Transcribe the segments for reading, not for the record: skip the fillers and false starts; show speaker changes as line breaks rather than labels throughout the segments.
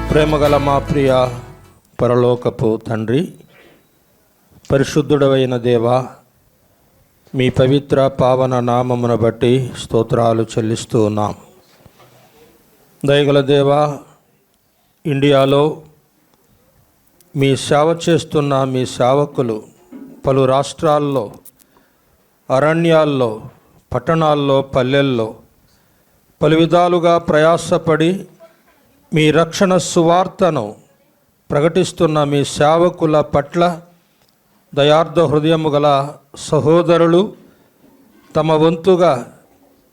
ప్రేమగల మా ప్రియ పరలోకపు తండ్రి, పరిశుద్ధుడవైన దేవా, మీ పవిత్ర పావన నామమును బట్టి స్తోత్రాలు చెల్లిస్తూ ఉన్నాం. దయగల దేవా, ఇండియాలో మీ సేవ చేస్తున్న మీ సేవకులు పలు రాష్ట్రాల్లో, అరణ్యాల్లో, పట్టణాల్లో, పల్లెల్లో పలు విధాలుగా ప్రయాసపడి మీ రక్షణ సువార్తను ప్రకటిస్తున్న మీ సేవకుల పట్ల దయార్థ హృదయము గల సహోదరులు తమ వంతుగా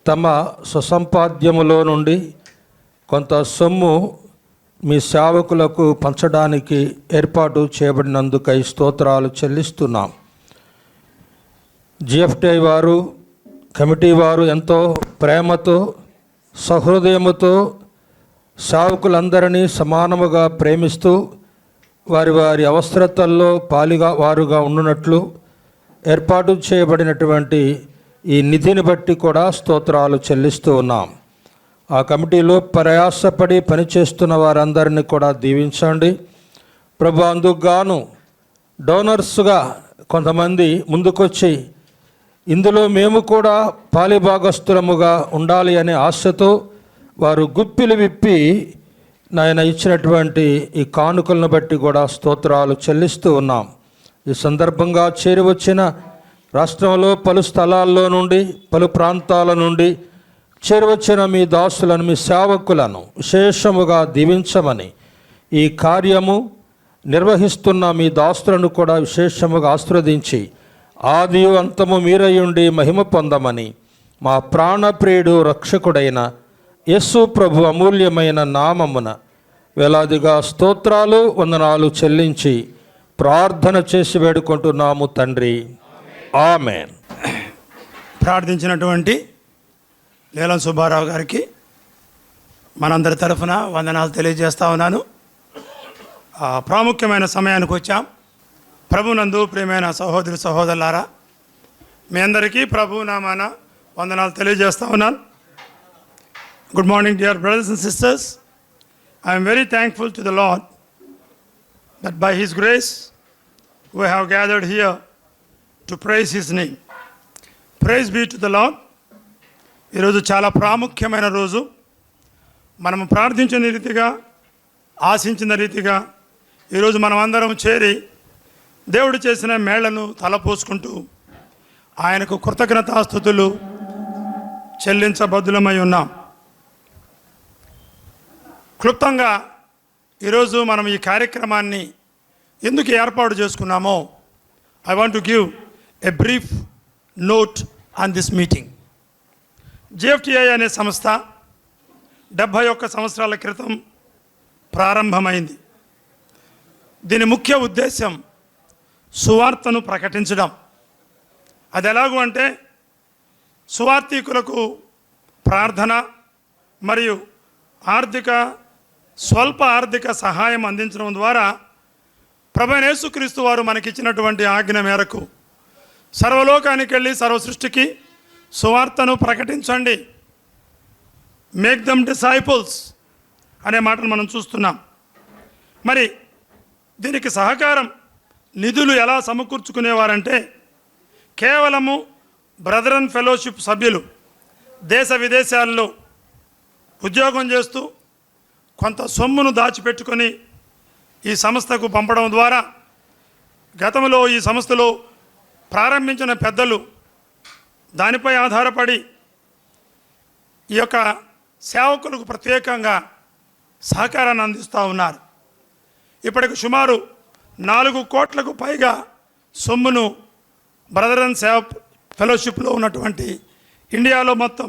తమ సుసంపాద్యములో నుండి కొంత సొమ్ము మీ సేవకులకు పంచడానికి ఏర్పాటు చేయబడినందుకై స్తోత్రాలు చెల్లిస్తున్నాం. జిఎఫ్టిఐ వారు, కమిటీ వారు ఎంతో ప్రేమతో, సహృదయముతో సేవకులందరినీ సమానముగా ప్రేమిస్తూ వారి వారి అవసరతల్లో వారుగా ఉండునట్లు ఏర్పాటు చేయబడినటువంటి ఈ నిధిని బట్టి కూడా స్తోత్రాలు చెల్లిస్తూ ఉన్నాం. ఆ కమిటీలో ప్రయాసపడి పనిచేస్తున్న వారందరినీ కూడా దీవించండి ప్రభు. అందుకు గాను డోనర్స్గా కొంతమంది ముందుకొచ్చి ఇందులో మేము కూడా పాలిభాగస్తులముగా ఉండాలి అనే ఆశతో వారు గుప్పిలు విప్పి నాయన ఇచ్చినటువంటి ఈ కానుకలను బట్టి కూడా స్తోత్రాలు చెల్లిస్తూ ఉన్నాం. ఈ సందర్భంగా చేరివచ్చిన రాష్ట్రంలో పలు స్థలాల్లో నుండి, పలు ప్రాంతాల నుండి చేరివచ్చిన మీ దాసులను, మీ సేవకులను విశేషముగా దీవించమని, ఈ కార్యము నిర్వహిస్తున్న మీ దాసులను కూడా విశేషముగా ఆశీర్వదించి ఆదియు అంతము మీరయుండి మహిమ పొందమని మా ప్రాణప్రియుడు రక్షకుడైన యేసు ప్రభు అమూల్యమైన నామమున వేలాదిగా స్తోత్రాలు, వందనాలు చెల్లించి ప్రార్థన చేసి వేడుకుంటున్నాము తండ్రి, ఆమేన్.
ప్రార్థించినటువంటి లేలం సుబ్బారావు గారికి మనందరి తరఫున వందనాలు తెలియజేస్తా ఉన్నాను. ప్రాముఖ్యమైన సమయానికి వచ్చాం. ప్రభునందు ప్రియమైన సహోదరి సహోదరులారా, మీ అందరికీ ప్రభు నామాన వందనాలు తెలియజేస్తా ఉన్నాను. Good morning, dear brothers and sisters. I am very thankful to the Lord that by His grace we have gathered here to praise His name. Praise be to the Lord. ఈరోజు చాలా ప్రాముఖ్యమైన రోజు. మనము ప్రార్థించిన రీతిగా, ఆశించిన రీతిగా ఈరోజు మనం అందరం చేరి దేవుడు చేసిన మేళ్లను తలపోసుకుంటూ ఆయనకు కృతజ్ఞతాస్తుతులు చెల్లించబద్దులమై ఉన్నాం. క్లుప్తంగా ఈరోజు మనం ఈ కార్యక్రమాన్ని ఎందుకు ఏర్పాటు చేసుకున్నామో I want to give a brief note on this meeting. GFTI అనే సంస్థ 71 సంవత్సరాల క్రితం ప్రారంభమైంది. దీని ముఖ్య ఉద్దేశం సువార్తను ప్రకటించడం. అది ఎలాగూ అంటే సువార్థికులకు ప్రార్థన మరియు స్వల్ప ఆర్థిక సహాయం అందించడం ద్వారా ప్రభువైన యేసుక్రీస్తు వారు మనకిచ్చినటువంటి ఆజ్ఞ మేరకు సర్వలోకానికి వెళ్ళి సర్వ సృష్టికి సువార్తను ప్రకటించండి, మేక్ దమ్ డిసైపుల్స్ అనే మాటను మనం చూస్తున్నాం. మరి దీనికి సహకారం నిధులు ఎలా సమకూర్చుకునేవారంటే కేవలము బ్రదరన్ ఫెలోషిప్ సభ్యులు దేశ విదేశాల్లో ఉద్యోగం చేస్తూ కొంత సొమ్మును దాచిపెట్టుకొని ఈ సంస్థకు పంపడం ద్వారా గతంలో ఈ సంస్థలో ప్రారంభించిన పెద్దలు దానిపై ఆధారపడి ఈ యొక్క సేవకులకు ప్రత్యేకంగా సహకారాన్ని అందిస్తూ ఉన్నారు. ఇప్పటికి సుమారు 4 కోట్లకు పైగా సొమ్మును బ్రదరన్ ఫెలోషిప్లో ఉన్నటువంటి ఇండియాలో మొత్తం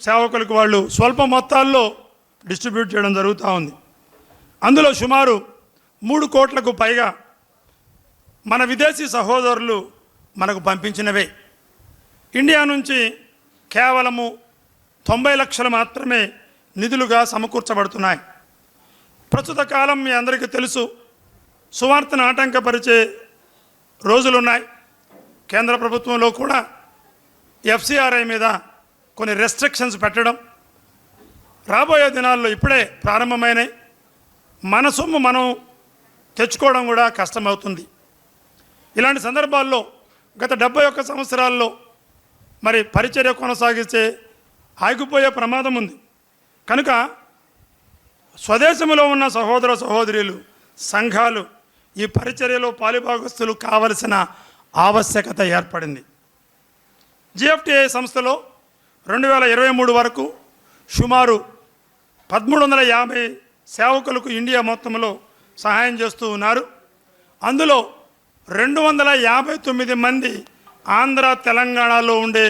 సేవకులకు వాళ్ళు స్వల్ప మొత్తాల్లో డిస్ట్రిబ్యూట్ చేయడం జరుగుతూ ఉంది. అందులో సుమారు 3 కోట్లకు పైగా మన విదేశీ సహోదరులు మనకు పంపించినవే. ఇండియా నుంచి కేవలము 90 లక్షలు మాత్రమే నిధులుగా సమకూర్చబడుతున్నాయి. ప్రస్తుత కాలం మీ అందరికీ తెలుసు, సువార్తను ఆటంకపరిచే రోజులున్నాయి. కేంద్ర ప్రభుత్వంలో కూడా ఎఫ్సిఆర్ఐ మీద కొన్ని రెస్ట్రిక్షన్స్ పెట్టడం రాబోయే దినాల్లో ఇప్పుడే ప్రారంభమైనాయి. మన సొమ్ము మనం తెచ్చుకోవడం కూడా కష్టమవుతుంది. ఇలాంటి సందర్భాల్లో గత 71 సంవత్సరాల్లో మరి పరిచర్య కొనసాగిస్తే ఆగిపోయే ప్రమాదం ఉంది. కనుక స్వదేశంలో ఉన్న సహోదర సహోదరులు, సంఘాలు ఈ పరిచర్యలో పాలిభాగస్తులు కావలసిన ఆవశ్యకత ఏర్పడింది. జిఎఫ్టిఐ సంస్థలో 2023 వరకు సుమారు 1350 సేవకులకు ఇండియా మొత్తంలో సహాయం చేస్తూ ఉన్నారు. అందులో 259 మంది ఆంధ్ర తెలంగాణలో ఉండే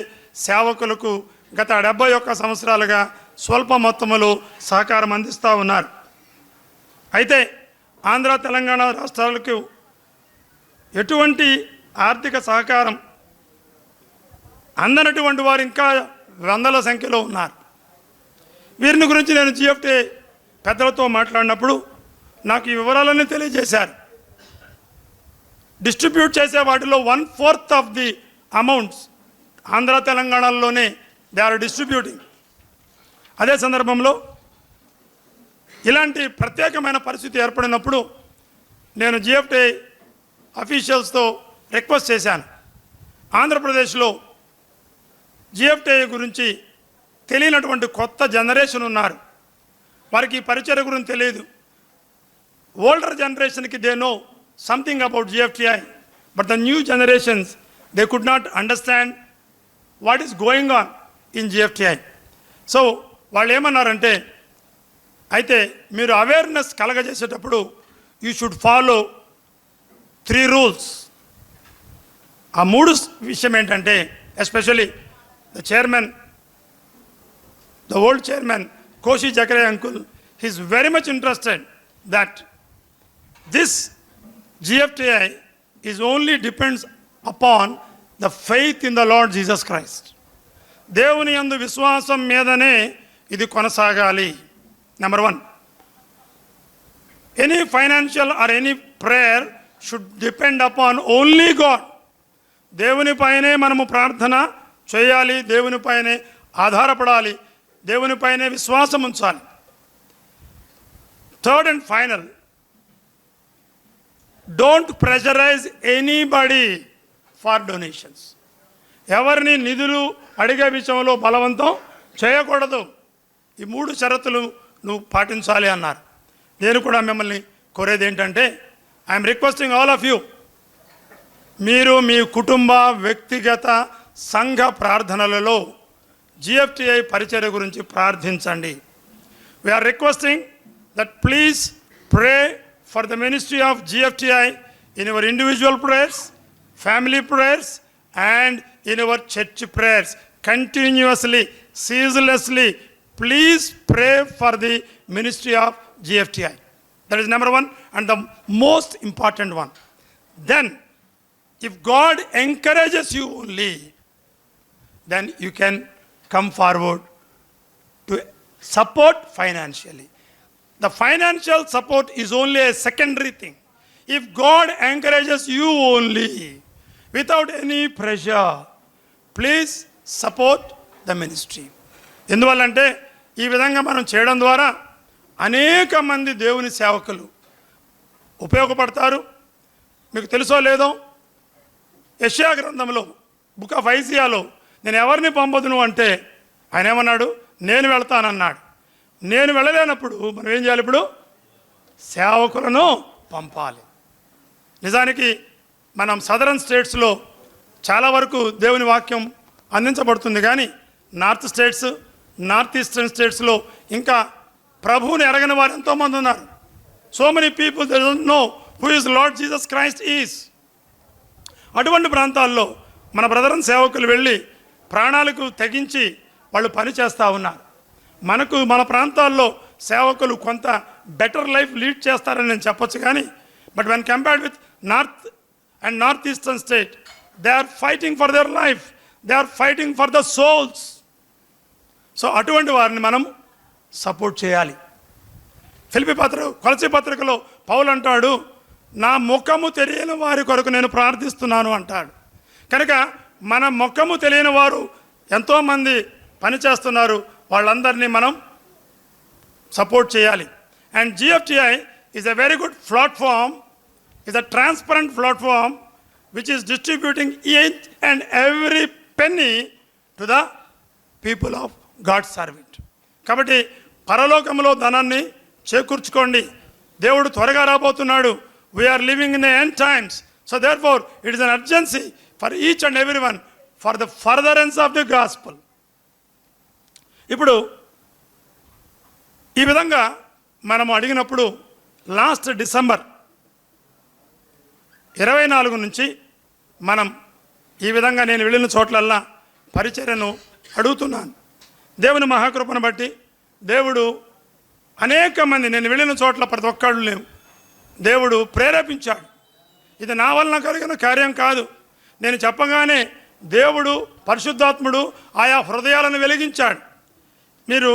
సేవకులకు గత 71 సంవత్సరాలుగా స్వల్ప మొత్తంలో సహకారం అందిస్తూ ఉన్నారు. అయితే ఆంధ్ర తెలంగాణ రాష్ట్రాలకు ఎటువంటి ఆర్థిక సహకారం అందనటువంటి వారు ఇంకా వందల సంఖ్యలో ఉన్నారు. వీరిని గురించి నేను జిఎఫ్టీ పెద్దలతో మాట్లాడినప్పుడు నాకు ఈ వివరాలన్నీ తెలియజేశారు. డిస్ట్రిబ్యూట్ చేసే వాటిలో 1/4 ఆఫ్ ది అమౌంట్స్ ఆంధ్ర తెలంగాణలోనే దే ఆర్ డిస్ట్రిబ్యూటింగ్. అదే సందర్భంలో ఇలాంటి ప్రత్యేకమైన పరిస్థితి ఏర్పడినప్పుడు నేను జిఎఫ్టీ అఫీషియల్స్తో రిక్వెస్ట్ చేశాను. ఆంధ్రప్రదేశ్లో జిఎఫ్టీ గురించి తెలియనటువంటి కొత్త జనరేషన్ ఉన్నారు. వారికి ఈ పరిచర్య గురించి తెలియదు. ఓల్డర్ జనరేషన్కి they know something about GFTI, but the new generations they could not understand what is going on in GFTI. So వాళ్ళు ఏమన్నారంటే, అయితే మీరు అవేర్నెస్ కలగజేసేటప్పుడు యూ షుడ్ ఫాలో 3 రూల్స్. ఆ 3 విషయం ఏంటంటే, especially the chairman, the old chairman Koshi Jakare uncle, he is very much interested that this GFTI is only depends upon the faith in the Lord Jesus Christ. దేవుని యందు విశ్వాసం మీదనే ఇది కొనసాగాలి. Number 1, any financial or any prayer should depend upon only God. దేవుని పైనే మనము ప్రార్థన చేయాలి, దేవుని పైనే ఆధారపడాలి, దేవుని పైనే విశ్వాసం ఉంచాలి. 3rd and final, don't pressurize anybody for donations. ఎవరిని నిధులు అడిగే విషయంలో బలవంతం చేయకూడదు. ఈ 3 షరతులు నువ్వు పాటించాలి అన్నారు. నేను కూడా మిమ్మల్ని కోరేది ఏంటంటే, I'm requesting all of you, మీరు మీ కుటుంబ వ్యక్తిగత సంఘ ప్రార్థనలలో జిఎఫ్టిఐ పరిచర్య గురించి ప్రార్థించండి. We are requesting that please pray for the ministry of GFTI in your individual prayers, family prayers and in your church prayers. Continuously, ceaselessly, please pray for the ministry of GFTI. That is number 1 and the most important one. Then, if God encourages you only, then you can come forward to support financially. The financial support is only a secondary thing. If God encourages you only, without any pressure, please support the ministry. ఎందువల్లంటే ఈ విధంగా మనం చేయడం ద్వారా అనేక మంది దేవుని సేవకులు ఉపయోగపడతారు. మీకు తెలుసో లేదో, యెషయా గ్రంథంలో బుక్ ఆఫ్ ఐజియాలో నేను ఎవరిని పంపదును అంటే ఆయన ఏమన్నాడు, నేను వెళ్తానన్నాడు. నేను వెళ్ళలేనప్పుడు మనం ఏం చేయాలి? ఇప్పుడు సేవకులను పంపాలి. నిజానికి మనం సదరన్ స్టేట్స్లో చాలా వరకు దేవుని వాక్యం అందించబడుతుంది, కానీ నార్త్ స్టేట్స్, నార్త్ ఈస్టర్న్ స్టేట్స్లో ఇంకా ప్రభువుని ఎరగని వారు ఎంతోమంది ఉన్నారు. So many people they don't know who is lord Jesus Christ is. అటువంటి ప్రాంతాల్లో మన బ్రదరన్ సేవకులు వెళ్ళి ప్రాణాలకు తెగించి వాళ్ళు పని చేస్తూ ఉన్నారు. మనకు మన ప్రాంతాల్లో సేవకులు కొంత బెటర్ లైఫ్ లీడ్ చేస్తారని నేను చెప్పొచ్చు, కానీ but when compared with north and north eastern state, they are fighting for their life, they are fighting for the souls. So అటువంటి వారిని మనం సపోర్ట్ చేయాలి. కొలసీ పత్రికలో పౌలు అంటాడు, నా ముఖము తెలియని వారి కొరకు నేను ప్రార్థిస్తున్నాను అంటాడు. కనుక మన ముఖము తెలియని వారు ఎంతోమంది పనిచేస్తున్నారు, వాళ్ళందరినీ మనం సపోర్ట్ చేయాలి. And GFTI is a very good platform, is a transparent platform which is distributing each and every penny to the people of God's servant. కాబట్టి పరలోకంలో ధనాన్ని చేకూర్చుకోండి. దేవుడు త్వరగా రాబోతున్నాడు. We are living in the end times. So therefore, it is an urgency for each and everyone for the furtherance of the gospel. ఇప్పుడు ఈ విధంగా మనము అడిగినప్పుడు లాస్ట్ డిసెంబర్ 24 నుంచి మనం ఈ విధంగా నేను వెళ్ళిన చోట్లల్లా పరిచర్యను అడుగుతున్నాను. దేవుని మహాకృపను బట్టి దేవుడు అనేక మంది, నేను వెళ్ళిన చోట్ల ప్రతి ఒక్కళ్ళు లేవు, దేవుడు ప్రేరేపించాడు. ఇది నా వలన కలిగిన కార్యం కాదు. నేను చెప్పగానే దేవుడు పరిశుద్ధాత్ముడు ఆయా హృదయాలను వెలిగించాడు. మీరు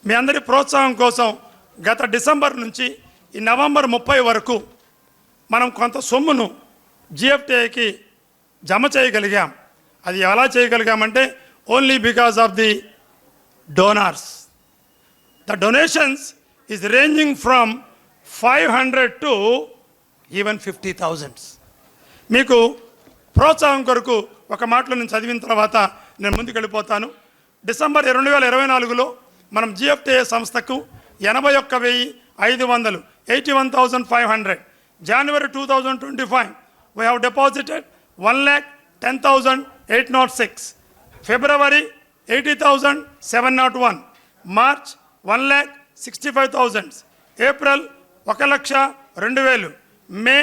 మీ అందరి ప్రోత్సాహం కోసం గత డిసెంబర్ నుంచి ఈ నవంబర్ 30 వరకు మనం కొంత సొమ్మును GFTIకి జమ చేయగలిగాం. అది ఎలా చేయగలిగామంటే only because of the donors. The donations is ranging from 500 to even 50,000. మీకు ప్రోత్సాహం కొరకు ఒక మాటలో నేను చదివిన తర్వాత నేను ముందుకు వెళ్ళిపోతాను. డిసెంబర్ 2024లో మనం GFTI సంస్థకు 81,500 81,500. January 2025 we have deposited 1,10,806. February 80,701. March 1,65,000. April 1,02,000. May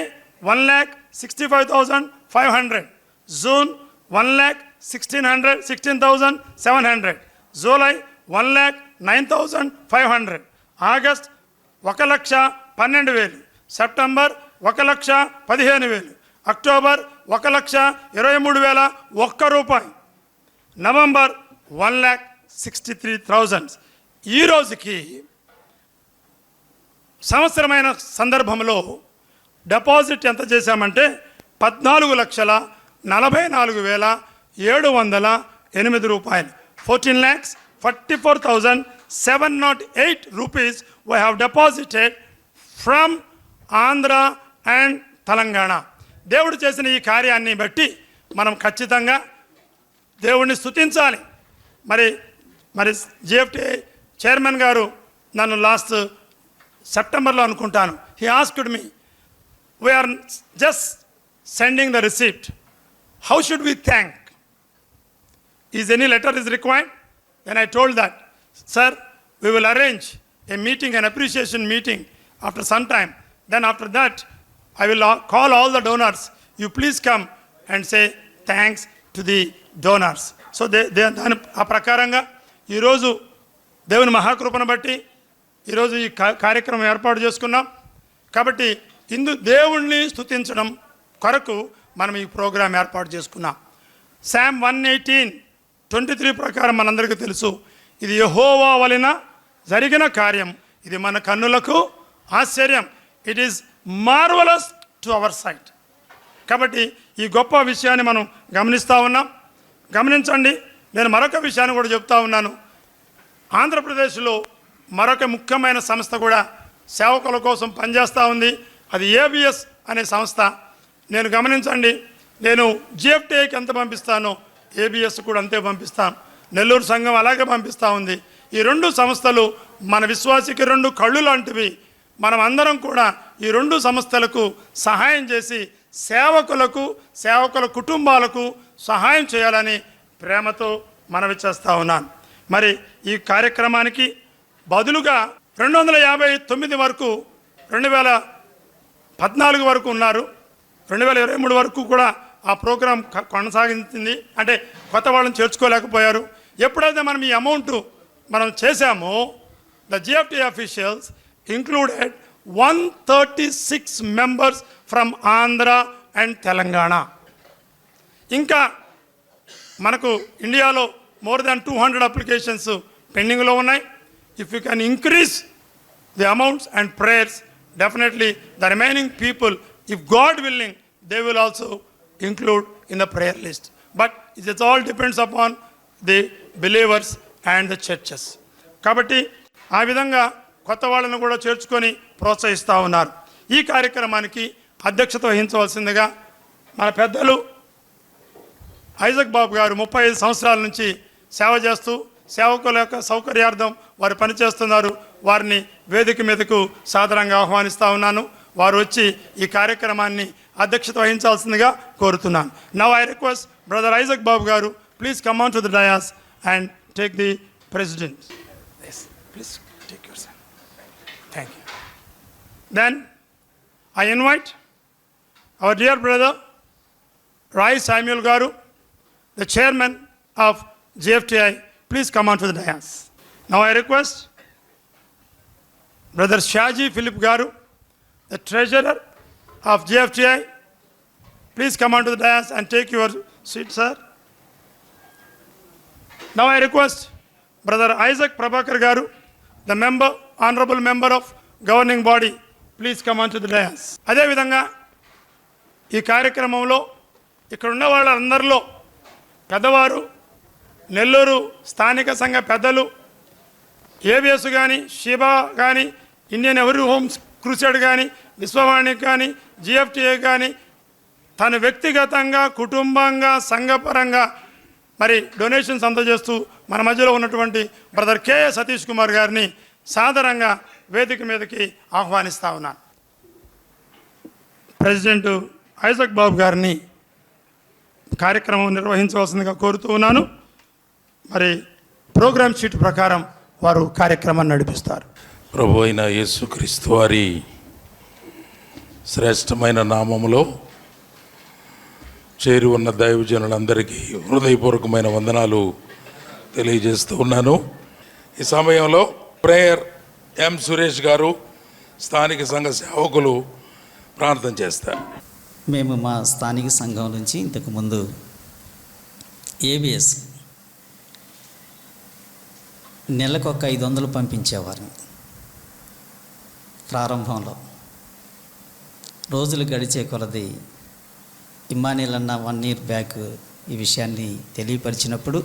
1,65,500. June 1,16,700. July 1,09,500. August 1,12,000. September 1,15,000. October 1,23,000 రూపాయి. నవంబర్ 1,63,000. ఈ రోజుకి సంవత్సరమైన సందర్భంలో డిపాజిట్ ఎంత చేశామంటే 14,44,708 రూపాయలు. 14,44,708 rupees we have deposited from Andhra and Telangana. దేవుడు చేసిన ఈ కార్యాన్ని బట్టి మనం ఖచ్చితంగా దేవుడిని స్తుతించాలి. మరి GFTI చైర్మన్ గారు నన్ను లాస్ట్ సెప్టెంబర్లో అనుకుంటాను, he asked me, we are just sending the receipt, how should we thank, is any letter is required? Then I told that, sir we will arrange a meeting, an appreciation meeting after some time. Then after that, I will call all the donors. You please come and say thanks to the donors. So దాని ఆ ప్రకారంగా ఈరోజు దేవుని మహాకృపను బట్టి ఈరోజు ఈ కార్యక్రమం ఏర్పాటు చేసుకున్నాం. కాబట్టి దేవుణ్ణి స్తుతించడం కొరకు మనం ఈ ప్రోగ్రాం ఏర్పాటు చేసుకున్నాం. Psalm 118:23 ప్రకారం మనందరికీ తెలుసు, ఇది యెహోవా వలన జరిగిన కార్యం, ఇది మన కన్నులకు ఆశ్చర్యం. It is marvellous to our sight. కాబట్టి ఈ గొప్ప విషయాన్ని మనం గమనిస్తూ ఉన్నాం. గమనించండి, నేను మరొక విషయాన్ని కూడా చెప్తా ఉన్నాను. ఆంధ్రప్రదేశ్లో మరొక ముఖ్యమైన సంస్థ కూడా సేవకుల కోసం పనిచేస్తూ ఉంది. అది ABS అనే సంస్థ. నేను గమనించండి, నేను GFTIకి ఎంత పంపిస్తానో ABS కూడా అంతే పంపిస్తాను. నెల్లూరు సంఘం అలాగే పంపిస్తూ ఉంది. ఈ రెండు సంస్థలు మన విశ్వాసికి రెండు కళ్ళు లాంటివి. మనం అందరం కూడా ఈ రెండు సంస్థలకు సహాయం చేసి సేవకుల కుటుంబాలకు సహాయం చేయాలని ప్రేమతో మనవి చేస్తూ ఉన్నాను. మరి ఈ కార్యక్రమానికి బదులుగా 259 వరకు 2014 వరకు ఉన్నారు. 2023 వరకు కూడా ఆ ప్రోగ్రాం కొనసాగించింది. అంటే కొత్త వాళ్ళని చేర్చుకోలేకపోయారు. ఎప్పుడైతే మనం ఈ అమౌంట్ మనం చేశామో, the GFTI officials included 136 members from Andhra and Telangana. ఇంకా మనకు ఇండియాలో more than 200 అప్లికేషన్స్ పెండింగ్లో ఉన్నాయి. If you can increase the amounts and prayers, definitely the remaining people, if God willing, they will also include in the prayer list. But it all depends upon the believers and the churches. కాబట్టి ఆ విధంగా కొత్త వాళ్ళను కూడా చేర్చుకొని ప్రోత్సహిస్తూ ఉన్నారు. ఈ కార్యక్రమానికి అధ్యక్షత వహించవలసిందిగా మన పెద్దలు ఐజక్ బాబు గారు 35 సంవత్సరాల నుంచి సేవ చేస్తూ సేవకుల యొక్క సౌకర్యార్థం వారు పనిచేస్తున్నారు. వారిని వేదిక మీదకు సాదరంగా ఆహ్వానిస్తూ ఉన్నాను. వారు వచ్చి ఈ కార్యక్రమాన్ని అధ్యక్షత వహించాల్సిందిగా కోరుతున్నాను. Now I request brother Isaac Babu garu, please come on to the dais and take the president. Please take your sign. Thank you. Then I invite our dear brother Rai Samuel Garu, the chairman of GFTI. Please come on to the dais. Now I request brother Shaji Philip Garu, the treasurer of GFTI. Please come on to the dais and take your seat, sir. Now I request brother Isaac Prabhakar Garu, the honorable member of governing body. Please come on to the dais. అదేవిధంగా ఈ కార్యక్రమంలో ఇక్కడ ఉన్న వాళ్ళందరిలో పెద్దవారు, నెల్లూరు స్థానిక సంఘ పెద్దలు, ఏబిఎస్ కానీ, షిబా కానీ, ఇండియన్ ఎవరీ హోమ్స్ క్రూసేడ్ కానీ, విశ్వవాణి కానీ, జిఎఫ్టిఏ కానీ, తను వ్యక్తిగతంగా కుటుంబంగా సంఘపరంగా మరి డొనేషన్స్ అందజేస్తూ మన మధ్యలో ఉన్నటువంటి బ్రదర్ కె సతీష్ కుమార్ గారిని సాదరంగా వేదిక మీదకి ఆహ్వానిస్తూ ఉన్నాను. ప్రెసిడెంట్ ఐజక్ బాబు గారిని కార్యక్రమం నిర్వహించవలసిందిగా కోరుతూ ఉన్నాను. మరి ప్రోగ్రామ్ షీట్ ప్రకారం వారు కార్యక్రమాన్ని నడిపిస్తారు.
ప్రభు అయిన యేసుక్రీస్తు వారి శ్రేష్టమైన నామములో చేరి ఉన్న దైవజనులందరికీ హృదయపూర్వకమైన వందనాలు తెలియజేస్తూ ఉన్నాను. ఈ సమయంలో ప్రేయర్ ఎం సురేష్ గారు, స్థానిక సంఘ సేవకులు ప్రార్థన చేస్తారు.
మేము మా స్థానిక సంఘం నుంచి ఇంతకుముందు ఏబిఎస్ నెలకు ఒక 500 పంపించేవారు. ప్రారంభంలో రోజులు గడిచే కొలది ఇమ్మానియల్ అన్న 1 year బ్యాక్ ఈ విషయాన్ని తెలియపరిచినప్పుడు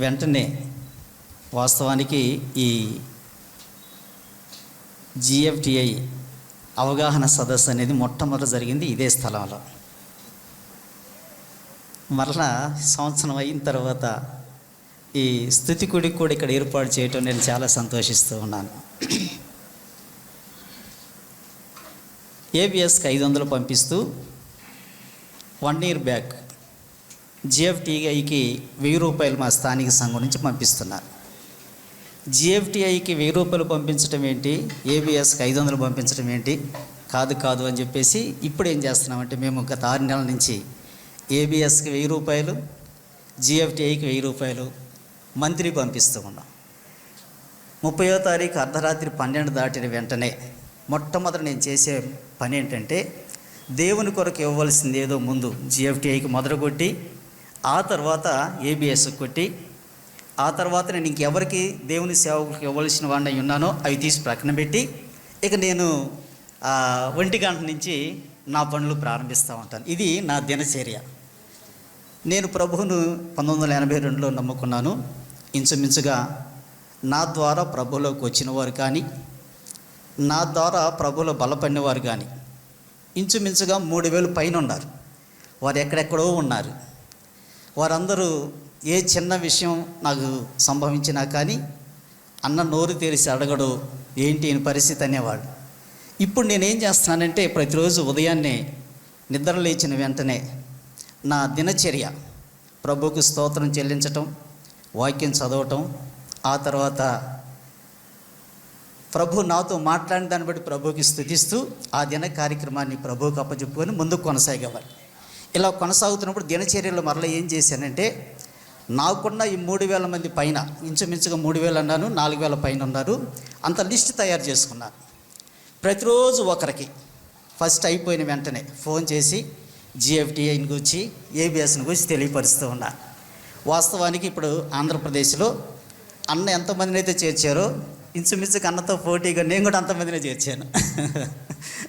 వెంటనే వాస్తవానికి ఈ జిఎఫ్టిఐ అవగాహన సదస్సు అనేది మొట్టమొదటి జరిగింది ఇదే స్థలంలో. మరలా సంవత్సరం అయిన తర్వాత ఈ స్తుతి కూడికి కూడా ఇక్కడ ఏర్పాటు చేయటం నేను చాలా సంతోషిస్తూ ఉన్నాను. ఏబిఎస్కి 500 పంపిస్తూ 1 year బ్యాక్ జిఎఫ్టిఐకి 1000 రూపాయలు మా స్థానిక సంఘం నుంచి పంపిస్తున్నారు. జిఎఫ్టిఐకి 1000 రూపాయలు పంపించడం ఏంటి, ఏబిఎస్కి 500 పంపించడం ఏంటి, కాదు అని చెప్పేసి ఇప్పుడు ఏం చేస్తున్నామంటే మేము గత 6 నెలల నుంచి ఏబిఎస్కి 1000 రూపాయలు, జిఎఫ్టిఐకి 1000 రూపాయలు మంత్లీ పంపిస్తూ ఉన్నాం. 30వ తారీఖు అర్ధరాత్రి 12 దాటిన వెంటనే మొట్టమొదటి నేను చేసే పని ఏంటంటే దేవుని కొరకు ఇవ్వవలసింది ఏదో ముందు జిఎఫ్టిఐకి మొదలు కొట్టి, ఆ తర్వాత ఏబిఎస్కి కొట్టి, ఆ తర్వాత నేను ఇంకెవరికి దేవుని సేవకులకు ఇవ్వాల్సిన వాడిని ఉన్నానో అవి తీసి ప్రక్కన పెట్టి ఇక నేను 1 గంట నుంచి నా పనులు ప్రారంభిస్తూ ఉంటాను. ఇది నా దినచర్య. నేను ప్రభువును 1982లో నమ్ముకున్నాను. ఇంచుమించుగా నా ద్వారా ప్రభువులోకి వచ్చిన వారు కానీ, నా ద్వారా ప్రభువులో బలపడినవారు కానీ ఇంచుమించుగా 3000 పైన ఉన్నారు. వారు ఎక్కడెక్కడో ఉన్నారు. వారందరూ ఏ చిన్న విషయం నాకు సంభవించినా కానీ అన్న నోరు తెరిచి అడగడు, ఏంటి ఈ పరిస్థితి అనేవాడు. ఇప్పుడు నేనేం చేస్తున్నానంటే ప్రతిరోజు ఉదయాన్నే నిద్ర లేచిన వెంటనే నా దినచర్య ప్రభువుకు స్తోత్రం చెల్లించటం, వాక్యం చదవటం, ఆ తర్వాత ప్రభు నాతో మాట్లాడిన దాన్ని బట్టి ప్రభువుకి స్తుతిస్తూ ఆ దిన కార్యక్రమాన్ని ప్రభువుకి అప్పచెప్పుకొని ముందుకు కొనసాగేవారు. ఇలా కొనసాగుతున్నప్పుడు దినచర్యలో మరలా ఏం చేశానంటే నాకున్న ఈ 3000 మంది పైన ఇంచుమించుగా 3000 అన్నాను, 4000 పైన ఉన్నారు. అంత లిస్ట్ తయారు చేసుకున్నాను. ప్రతిరోజు ఒకరికి ఫస్ట్ అయిపోయిన వెంటనే ఫోన్ చేసి జిఎఫ్టిఐని గురించి ఏబిఎస్ని గురించి తెలియపరుస్తూ ఉన్నాను. వాస్తవానికి ఇప్పుడు ఆంధ్రప్రదేశ్లో అన్న ఎంతమందిని అయితే చేర్చారో ఇంచుమించుగా అన్నతో పోటీగా నేను కూడా అంతమందినే చేర్చాను.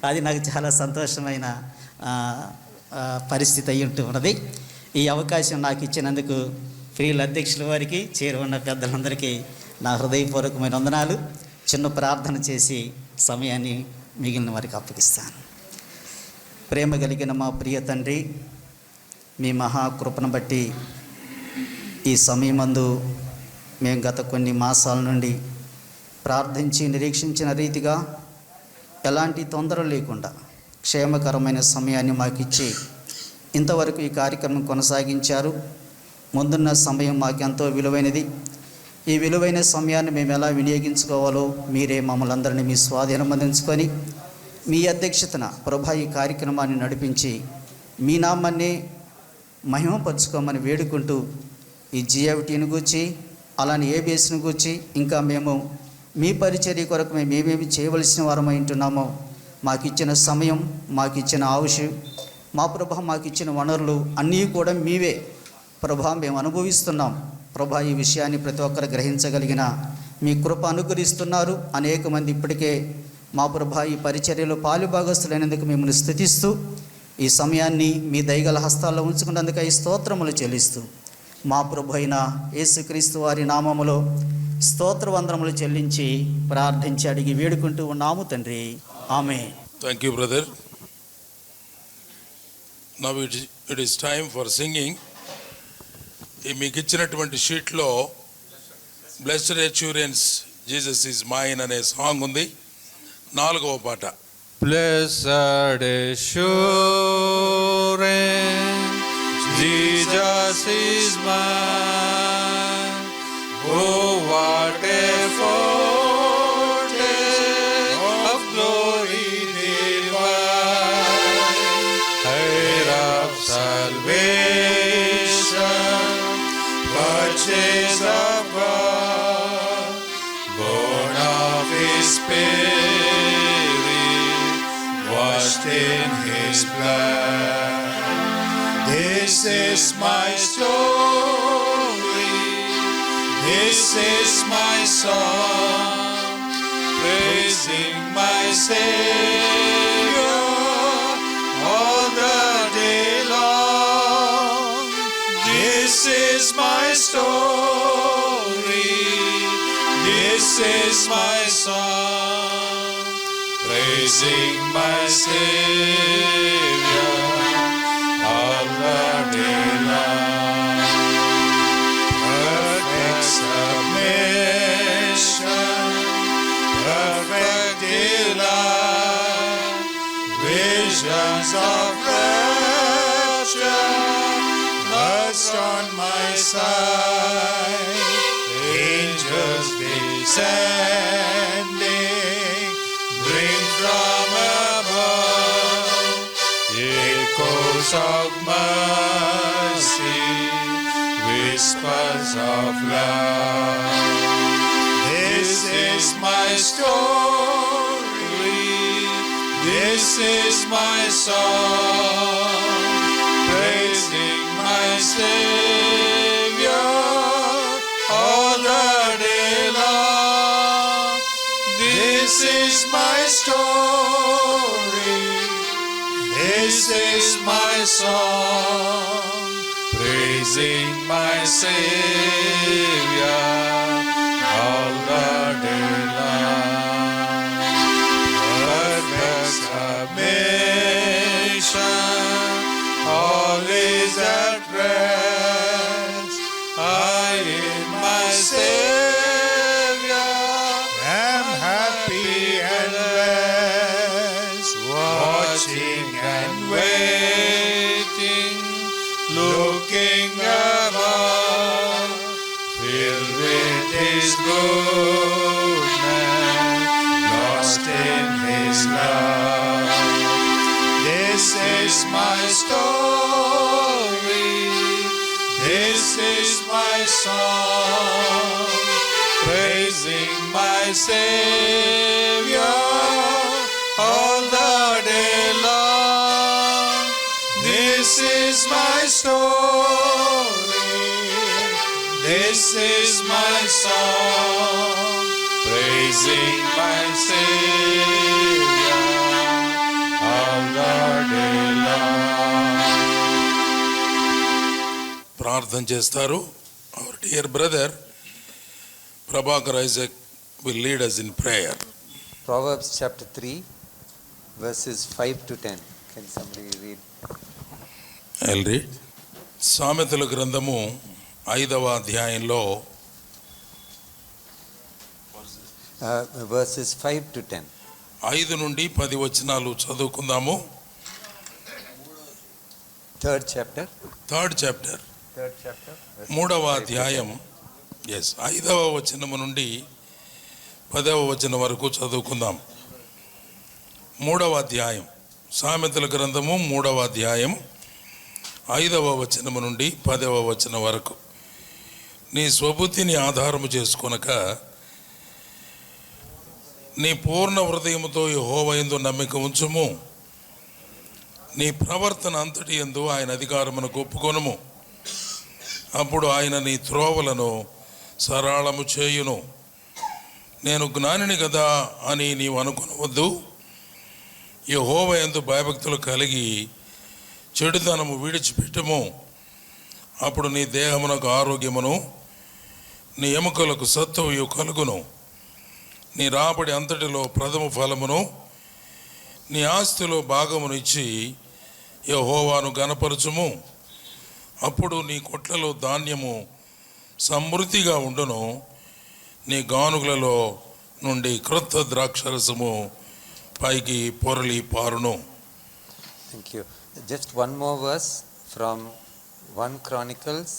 అది నాకు చాలా సంతోషమైన పరిస్థితి అయి ఉన్నది. ఈ అవకాశం నాకు ఇచ్చినందుకు ప్రియుల అధ్యక్షుల వారికి చేరువన్న పెద్దలందరికీ నా హృదయపూర్వకమైన వందనాలు. చిన్న ప్రార్థన చేసి సమయాన్ని మిగిలిన వారికి అప్పగిస్తాను. ప్రేమ కలిగిన మా ప్రియ తండ్రి, మీ మహాకృపను బట్టి ఈ సమయమందు మేము గత కొన్ని మాసాల నుండి ప్రార్థించి నిరీక్షించిన రీతిగా ఎలాంటి తొందర లేకుండా క్షేమకరమైన సమయాన్ని మాకిచ్చి ఇంతవరకు ఈ కార్యక్రమం కొనసాగించారు. ముందున్న సమయం మాకెంతో విలువైనది. ఈ విలువైన సమయాన్ని మేము ఎలా వినియోగించుకోవాలో మీరే మమ్మల్ని అందరినీ మీ స్వాధీనం అందించుకొని మీ అధ్యక్షతన ప్రభా ఈ కార్యక్రమాన్ని నడిపించి మీ నామాన్ని మహిమపరుచుకోమని వేడుకుంటూ ఈ జిఎఫ్టీని గూర్చి అలానే ఏబిఎస్ని గూర్చి ఇంకా మేము మీ పరిచర్య కొరకు మేము ఏమేమి చేయవలసిన వారమై ఉంటున్నామో మాకు ఇచ్చిన సమయం, మాకు ఇచ్చిన ఆయుష్, మా ప్రభా మాకు ఇచ్చిన వనరులు అన్నీ కూడా మీవే ప్రభా మేము అనుభవిస్తున్నాం. ప్రభా ఈ విషయాన్ని ప్రతి ఒక్కరు గ్రహించగలిగిన మీ కృప అనుగ్రహిస్తున్నారు. అనేక మంది ఇప్పటికే మా ప్రభా ఈ పరిచర్యలో పాలుభాగస్తులైనందుకు మిమ్మల్ని స్తుతిస్తూ ఈ సమయాన్ని మీ దయగల హస్తాల్లో ఉంచుకున్నందుకు ఈ స్తోత్రములు చెల్లిస్తూ మా ప్రభు అయిన యేసుక్రీస్తు వారి నామములో స్తోత్రవందనములు చెల్లించి ప్రార్థించి అడిగి వేడుకుంటూ ఉన్నాము తండ్రి. Amen.
Thank you brother. Now it is time for singing. ఈ మీకు ఇచ్చినటువంటి షీట్లో blessed assurance Jesus is mine అనే సాంగ్ ఉంది. 4వ పాట.
Blessed assurance, Jesus is mine. Oh, what a foretaste of glory divine, heir of salvation, purchase of God, born of His Spirit, washed in His blood. This is my story, this is my song, praising my Savior all the day long. This is my story, this is my song, praising my Savior all the day long. Perfect submission, perfect delight, visions of rapture, lust on my side, angels descending, bring from above echoes of mercy, whispers of love. This is my story, this is my song, praising my Savior all the day long. This is my story, this is my song, praising my Savior all the day long. Perfect submission, all is at rest. I in my Savior am happy and blessed, watching and waiting, looking above, filled with His goodness, lost in His love. This is my story, this is my song, praising my Savior all the day long. This is my story, this is my song, praising my Savior all the day long.
ప్రార్థన చేస్తారు. our dear brother Prabhakar Isaac will lead us in prayer.
Proverbs chapter 3, verses 5 to 10. Can somebody read?
I'll read. సామెతల గ్రంథము 5వ అధ్యాయంలో
Verses 5 to 10.
5 నుండి 10 వచనాలు చదువుకుందాము.
Third chapter.
Third chapter
Third chapter. verses
3వ
5 to
అధ్యాయం 5వ వచనము నుండి 10వ వచనం వరకు చదువుకుందాం. 3వ అధ్యాయం సామెతల గ్రంథము 3వ అధ్యాయం 5వ వచనము నుండి 10వ వచనం వరకు. నీ స్వబుద్ధిని ఆధారము చేసుకొనక నీ పూర్ణ హృదయముతో యెహోవా యందు నమ్మిక ఉంచుము. నీ ప్రవర్తన అంతటి యందు ఆయన అధికారమునకు ఒప్పుకొనుము. అప్పుడు ఆయన నీ త్రోవలను సరళము చేయును. నేను జ్ఞానిని కదా అని నీవు అనుకొనవద్దు. యెహోవా యందు భయభక్తులు కలిగి చెడుతనము విడిచిపెట్టుము. అప్పుడు నీ దేహమునకు ఆరోగ్యమును నీ ఎముకలకు సత్తువు కలుగును. నీ రాబడి అంతటిలో ప్రథమ ఫలమును నీ ఆస్తిలో భాగమును ఇచ్చి యెహోవాను గణపరచుము. అప్పుడు నీ కొట్లలో ధాన్యము సమృద్ధిగా ఉండును. నీ గానుగులలో నుండి క్రొత్త ద్రాక్షరసము పైకి పొరలి పారును.
Thank you. Just one more verse from 1 Chronicles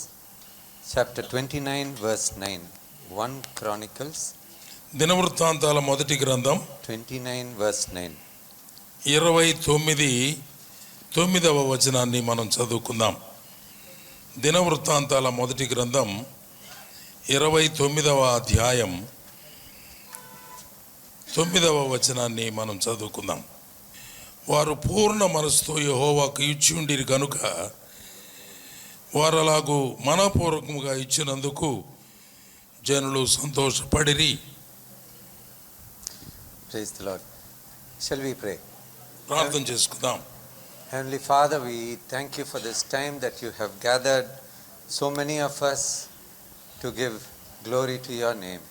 chapter 29 verse 9. 1 Chronicles
దినవృత్తాంతాల మొదటి గ్రంథం
29 verse 9.
29వ వచనాన్ని మనం చదువుకుందాం. దినవృత్తాంతాల మొదటి గ్రంథం 29వ అధ్యాయం 9వ వచనాన్ని మనం చదువుకుందాం. వారు పూర్ణ మనసుతో యెహోవాకు ఇచ్చి ఉండిరి కనుక వారు అలాగూ మనపూర్వకముగా ఇచ్చినందుకు జనులు సంతోషపడిరి.
Praise the Lord. Shall we pray?
ప్రార్థన చేసుకుందాం.
Heavenly Father, we thank you for this time that you have gathered so many of us to give glory to your name.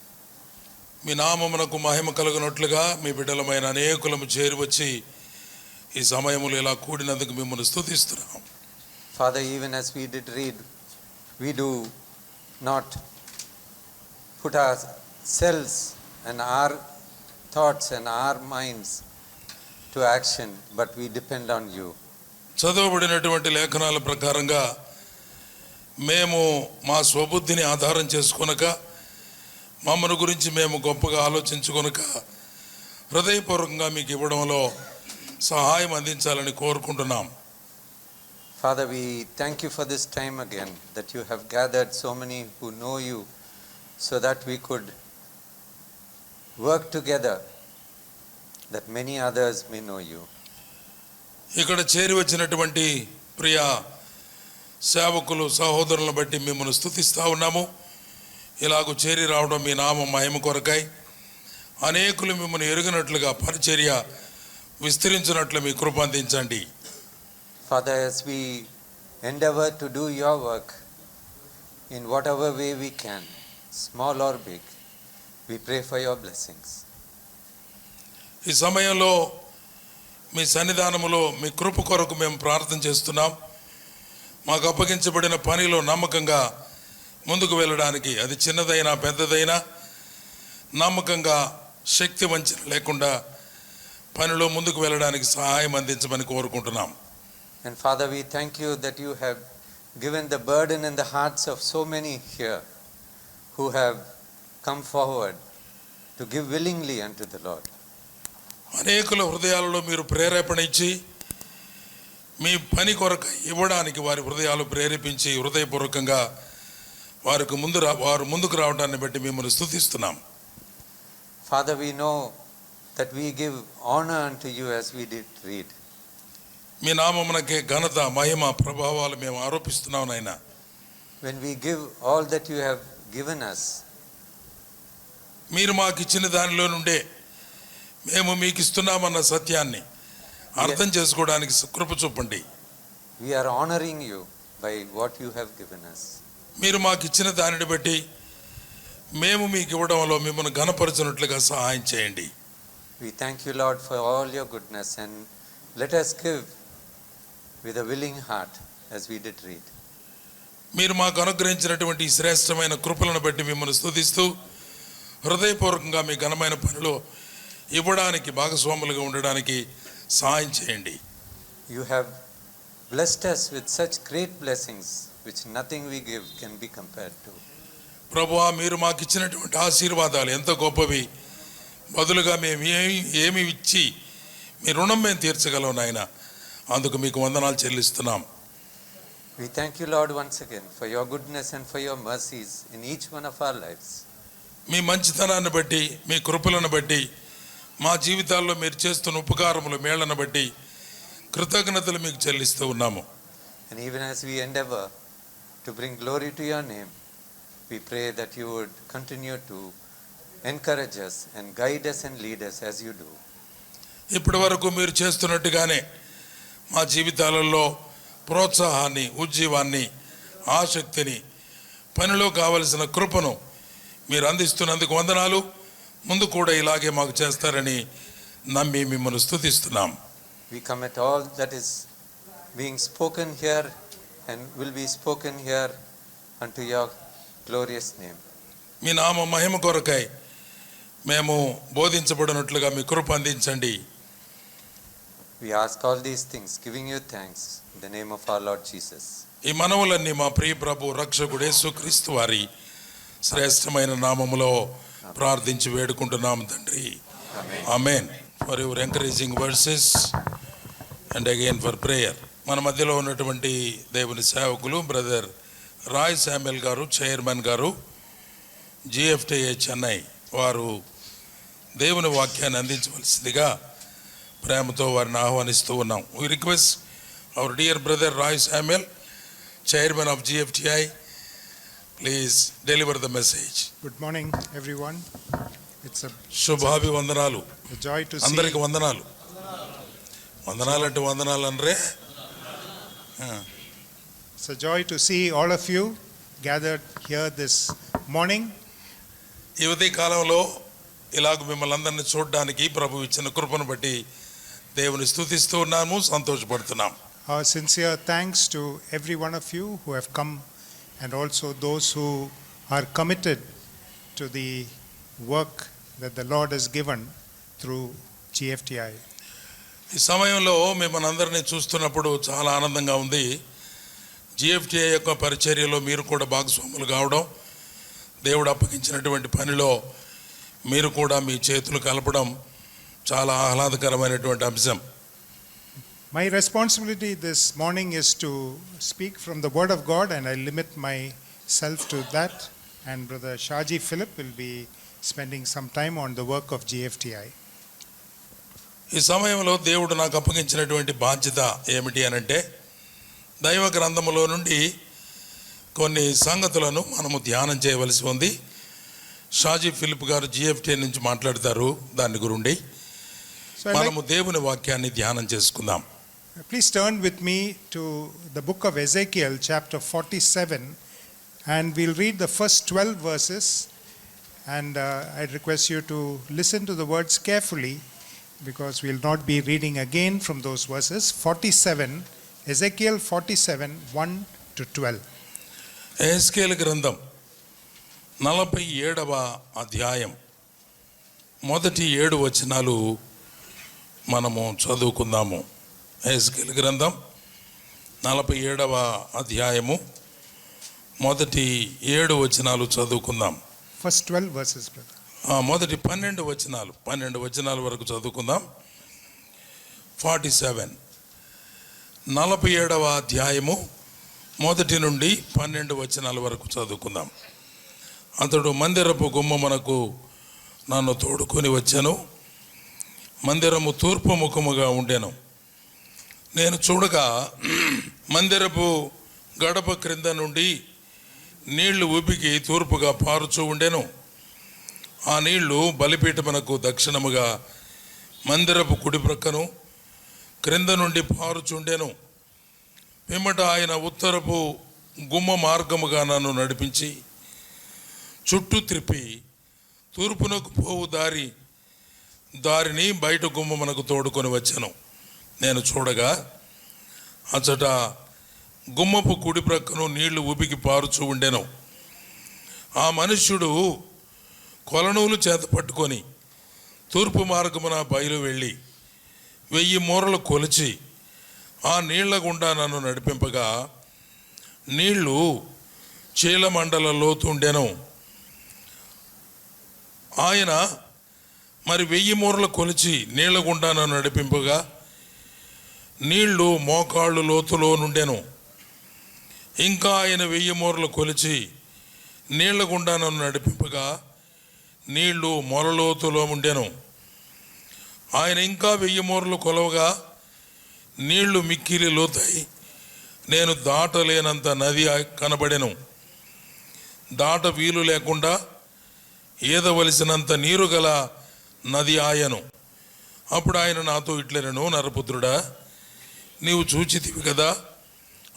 మీ నామమునకు మహిమ కలుగునట్లుగా మీ బిడ్డలమైన అనేకులము చేరి వచ్చి ఈ సమయములో ఇలా కూడినందుకు మిమ్మల్ని స్తుతిస్తున్నాం.
Father, even as we did read, we do not put ourselves and our thoughts and our minds to action, but we depend on you.
చదవబడినటువంటి లేఖనాల ప్రకారంగా మేము మా స్వబుద్ధిని ఆధారం చేసుకొనక మమ్మను గురించి మేము గొప్పగా ఆలోచించుకొనక హృదయపూర్వకంగా మీకు ఇవ్వడంలో సహాయం అందించాలని కోరుకుంటున్నాం.
Father, we thank you for this time again, that you have gathered so many who know you, so that we could work together, that many others may know you.
ఇక్కడ చేరి వచ్చినటువంటి ప్రియ సేవకులు సహోదరులను బట్టి మిమ్మల్ని స్తుతిస్తూ ఉన్నాము. ఇలాగూ చేరి రావడం మీ నామ మహిమ కొరకై అనేకులు మిమ్మల్ని ఎరుగినట్లుగా పరిచర్య విస్తరించినట్లు మీ కృప అందించండి.
Father, as we endeavor to do your work in whatever way we can, small or big, we pray for your blessings.
ఈ సమయంలో మీ సన్నిధానములో మీ కృప కొరకు మేము ప్రార్థన చేస్తున్నాం. మాకు అప్పగించబడిన పనిలో నమ్మకంగా ముందుకు వెళ్ళడానికి, అది చిన్నదైనా పెద్దదైనా, నమ్మకంగా శక్తి వంచన లేకుండా పనిలో ముందుకు వెళ్ళడానికి సహాయం అందించమని కోరుకుంటున్నాం.
And Father, we thank you that you have given the burden in the hearts of so many here who have come forward to give willingly unto the Lord.
అనేకుల హృదయాలలో మీరు ప్రేరేపణ ఇచ్చి మీ పని కొరకు ఇవ్వడానికి వారి హృదయాలు ప్రేరేపించి హృదయపూర్వకంగా వారు ముందుకు రావడాన్ని బట్టి మిమ్మల్ని స్తుతిస్తున్నాం.
Father, we know that we give honor unto you as we did read.
మీ నామమునకే ఘనత మహిమ ప్రభావాలు మేము ఆరోపిస్తున్నాం నాయనా.
When we give all that you have given us,
మీరు మాకు ఇచ్చిన దానిలో నుండే మేము మీకు ఇస్తున్నామన్న సత్యాన్ని అర్థం చేసుకోవడానికి కృప చూపండి.
we are honoring you by what you have given us.
మీరు మాకు ఇచ్చిన దానిని బట్టి మేము మీకు ఇవ్వడంలో మిమ్మల్ని ఘనపరచునట్లుగా సహాయం చేయండి.
We thank you, Lord, for all your goodness, and let us give with a willing heart as we did read.
మీరు మాకు అనుగ్రహించినటువంటి ఈ శ్రేష్టమైన కృపలను బట్టి మిమ్మల్ని స్తుతిస్తూ హృదయపూర్వకంగా మీ ఘనమైన పనిలో ఇవ్వడానికి భాగస్వాములుగా ఉండడానికి సహాయం చేయండి.
You have blessed us with such great blessings which nothing we give can be compared to.
ప్రభువా, మీరు మాకు ఇచ్చినటువంటి ఆశీర్వాదాలు ఎంతో గొప్పవి. బదులుగా మేము ఏమి ఇచ్చి మీ రుణం మేము తీర్చగలం నాయన. అందుకు మీకు వందనాలు చెల్లిస్తున్నాం.
We thank you, Lord, once again for your goodness and for your mercies in each one of our lives.
మీ మంచితనాన్ని బట్టి, మీ కృపలను బట్టి, మా జీవితాల్లో మీరు చేస్తున్న ఉపకారములు మేళ్లను బట్టి కృతజ్ఞతలు మీకు చెల్లిస్తూ ఉన్నాము.
And even as we endeavor to bring glory to your name, we pray that you would continue to encourage us and guide us and lead us as you do.
ఇప్పటి వరకు మీరు చేస్తున్నట్టుగానే మా జీవితాలలో ప్రోత్సాహాన్ని, ఉజ్జీవాన్ని, ఆసక్తిని, పనిలో కావలసిన కృపను మీరు అందిస్తున్నందుకు వందనాలు. ముందు కూడా ఇలాగే మాకు చేస్తారని నమ్మి మిమ్మల్ని స్తుతిస్తున్నాం.
We commit all that is being spoken here and will be spoken here unto your glorious name.
మీ నామ మహిమ కొరకై మేము బోధించబడినట్లుగా మీ కృప అందించండి.
We ask all these things, giving you thanks in the name of our Lord Jesus.
ఈ మనవులన్నీ మా ప్రియ ప్రభు రక్షకుడు యేసుక్రీస్తు వారి శ్రేష్టమైన నామములో ప్రార్థించి వేడుకుంటున్నాము తండ్రి. Amen. For your encouraging verses and again for prayer. మన మధ్యలో ఉన్నటువంటి దేవుని సేవకులు brother Roy Samuel garu, chairman garu, GFTI Chennai, వారు దేవుని వాక్యాన్ని అందించవలసిందిగా ప్రేమతో వారిని ఆహ్వానిస్తూ ఉన్నాం. We request our dear brother Roy Samuel, chairman of GFTI, please deliver the message.
Good morning, everyone. It's a
శుభాభివందనాలు.
joy to see.
అందరికి వందనాలు. వందనాలు అంటే వందనాలు అనరే.
It's a joy to see all of you gathered here this morning.
ఈ ఉదయ కాలంలో ఇలాగ మిమ్మల్ని అందరినీ చూడడానికి ప్రభు ఇచ్చిన కృపను బట్టి దేవుని స్తుతిస్తూ ఉన్నాము, సంతోషపడుతున్నాం.
Our sincere thanks to every one of you who have come, and also those who are committed to the work that the Lord has given through GFTI.
ఈ సమయంలో మిమ్మల్ని అందరినీ చూస్తున్నప్పుడు చాలా ఆనందంగా ఉంది. GFTI యొక్క పరిచర్యలో మీరు కూడా భాగస్వాములు కావడం, దేవుడు అప్పగించినటువంటి పనిలో మీరు కూడా మీ చేతులు కలపడం చాలా ఆహ్లాదకరమైనటువంటి అంశం.
My responsibility this morning is to speak from the Word of God, and I limit myself to that, and Brother Shaji Philip will be spending some time on the work of GFTI.
ఈ సమయంలో దేవుడు నాకు అప్పగించినటువంటి బాధ్యత ఏమిటి అనంటే, దైవ గ్రంథములో నుండి కొన్ని సంగతులను మనము ధ్యానం చేయవలసి ఉంది. షాజీ ఫిలిప్ గారు GFTI నుంచి మాట్లాడతారు దాని గురించి. మనము దేవుని వాక్యాన్ని ధ్యానం చేసుకుందాం.
Please turn with me to the book of Ezekiel, chapter 47, and we'll read the first 12 verses, and I request you to listen to the words carefully, because we'll not be reading again from those verses. 47, Ezekiel 47, 1 to 12.
Ezekiel గ్రంథం 47వ అధ్యాయం మొదటి 7 వచనాలు మనము చదువుకుందాము. ఎహెజ్కేలు గ్రంథం 47వ అధ్యాయము మొదటి 7 వచనాలు చదువుకుందాం.
First 12 verses, brother.
మొదటి 12 వచనాల వరకు చదువుకుందాం. 47 47వ అధ్యాయము మొదటి నుండి 12 వచనాల వరకు చదువుకుందాం. అతడు మందిరపు గుమ్మమునకు నన్ను తోడుకొని వచ్చాను. మందిరము తూర్పు ముఖముగా ఉండెను. నేను చూడగా మందిరపు గడప క్రింద నుండి నీళ్లు ఉబికి తూర్పుగా పారుచూ ఉండెను. ఆ నీళ్లు బలిపీఠమునకు దక్షిణముగా మందిరపు కుడి ప్రక్కను క్రింద నుండి పారుచుండెను. పిమ్మట ఆయన ఉత్తరపు గుమ్మ మార్గముగా నన్ను నడిపించి చుట్టూ త్రిప్పి తూర్పునకు పోవు దారిని బయట గుమ్మమునకు తోడుకొని వచ్చాను. నేను చూడగా అచ్చట గుమ్మపు కుడి ప్రక్కను నీళ్లు ఉబికి పారుచూ ఉండెను. ఆ మనుష్యుడు కొలనూలు చేత పట్టుకొని తూర్పు మార్గమున బయలు వెళ్ళి 1000 మూరలు కొలిచి ఆ నీళ్ల గుండా నన్ను నడిపింపగా నీళ్లు చీలమండల లోతుండెను. ఆయన మరి 1000 మూరలు కొలిచి నీళ్ల గుండా నన్ను నడిపింపగా నీళ్లు మోకాళ్ళు లోతులో నుండెను. ఇంకా ఆయన 1000 మూరలు కొలిచి నీళ్ల గుండా నన్ను నడిపింపగా నీళ్లు మొలలోతులో ఉండెను. ఆయన ఇంకా 1000 మూరలు కొలవగా నీళ్లు మిక్కిలి లోతాయి. నేను దాటలేనంత నది కనబడెను. దాట వీలు లేకుండా ఈదవలసినంత నీరు గల నది ఆయను. అప్పుడు ఆయన నాతో ఇట్లనెను, నరపుత్రుడా, నీవు చూచితివి కదా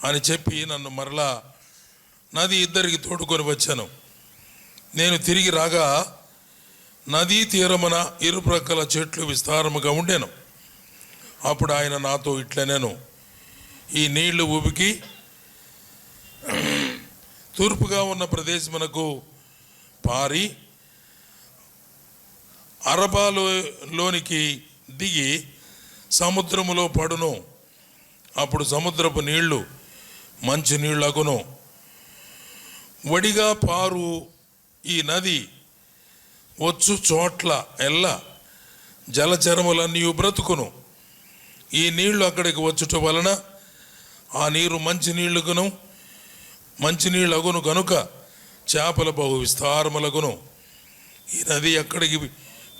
అని చెప్పి నన్ను మరలా నది ఇద్దరికి తోడుకొని వచ్చాను. నేను తిరిగి రాగా నదీ తీరమున ఇరుప్రక్కల చెట్లు విస్తారముగా ఉండెను. అప్పుడు ఆయన నాతో ఇట్లనెను, ఈ నీళ్లు ఉబికి తూర్పుగా ఉన్న ప్రదేశమునకు పారి అరబాలోనికి దిగి సముద్రములో పడును. అప్పుడు సముద్రపు నీళ్లు మంచి నీళ్ళగును. వడిగా పారు ఈ నది వచ్చు చోట్ల ఎల్ల జలచరములన్నీ బ్రతుకును. ఈ నీళ్లు అక్కడికి వచ్చుట వలన ఆ నీరు మంచి నీళ్ళగును గనుక చేపల బహు విస్తారములగును. ఈ నది ఎక్కడికి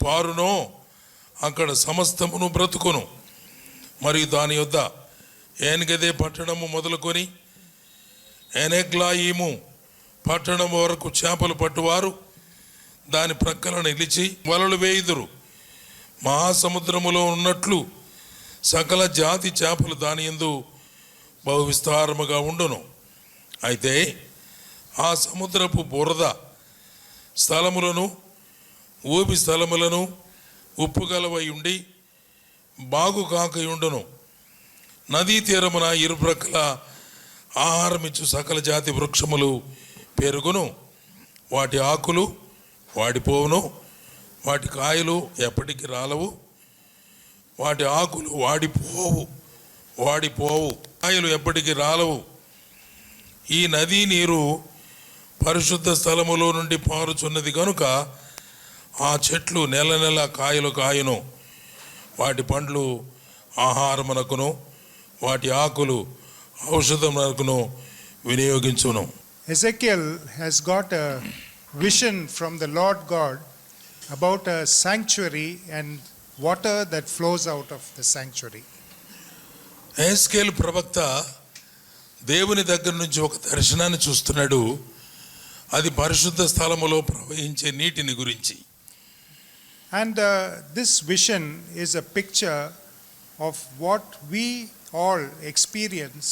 పారునో అక్కడ సమస్తమును బ్రతుకును. మరియు దాని యొద్ద ఏన్గదే పట్టణము మొదలుకొని ఎనెగ్లాయిము పట్టణం వరకు చేపలు పట్టువారు దాని ప్రక్కన నిలిచి వలలు వేయుదురు. మహాసముద్రములో ఉన్నట్లు సకల జాతి చేపలు దాని యందు బహు విస్తారముగా ఉండును. అయితే ఆ సముద్రపు బురద స్థలములను ఊబి స్థలములను ఉప్పు గలవై ఉండి బాగు కాకయుండును. నదీ తీరమున ఇరుప్రక్కల ఆహారమిచ్చు సకల జాతి వృక్షములు పెరుగును. వాటి ఆకులు వాడిపోవును, వాటి కాయలు ఎప్పటికీ రాలవు. వాటి ఆకులు వాడిపోవు, కాయలు ఎప్పటికీ రాలవు. ఈ నదీ నీరు పరిశుద్ధ స్థలములో నుండి పారుచున్నది కనుక ఆ చెట్లు నెల నెల కాయలు కాయును. వాటి పండ్లు ఆహారమునకును వాటి ఆకులు ఔషధమునకును వినియోగించును.
Ezekiel has got a vision from the Lord God about a sanctuary and water that flows out of the sanctuary.
Ezekiel ప్రవక్త దేవుని దగ్గర నుంచి ఒక దర్శనాన్ని చూస్తున్నాడు. అది పరిశుద్ధ స్థలములో ప్రవహించే నీటిని గురించి.
And this vision is a picture of what we all experience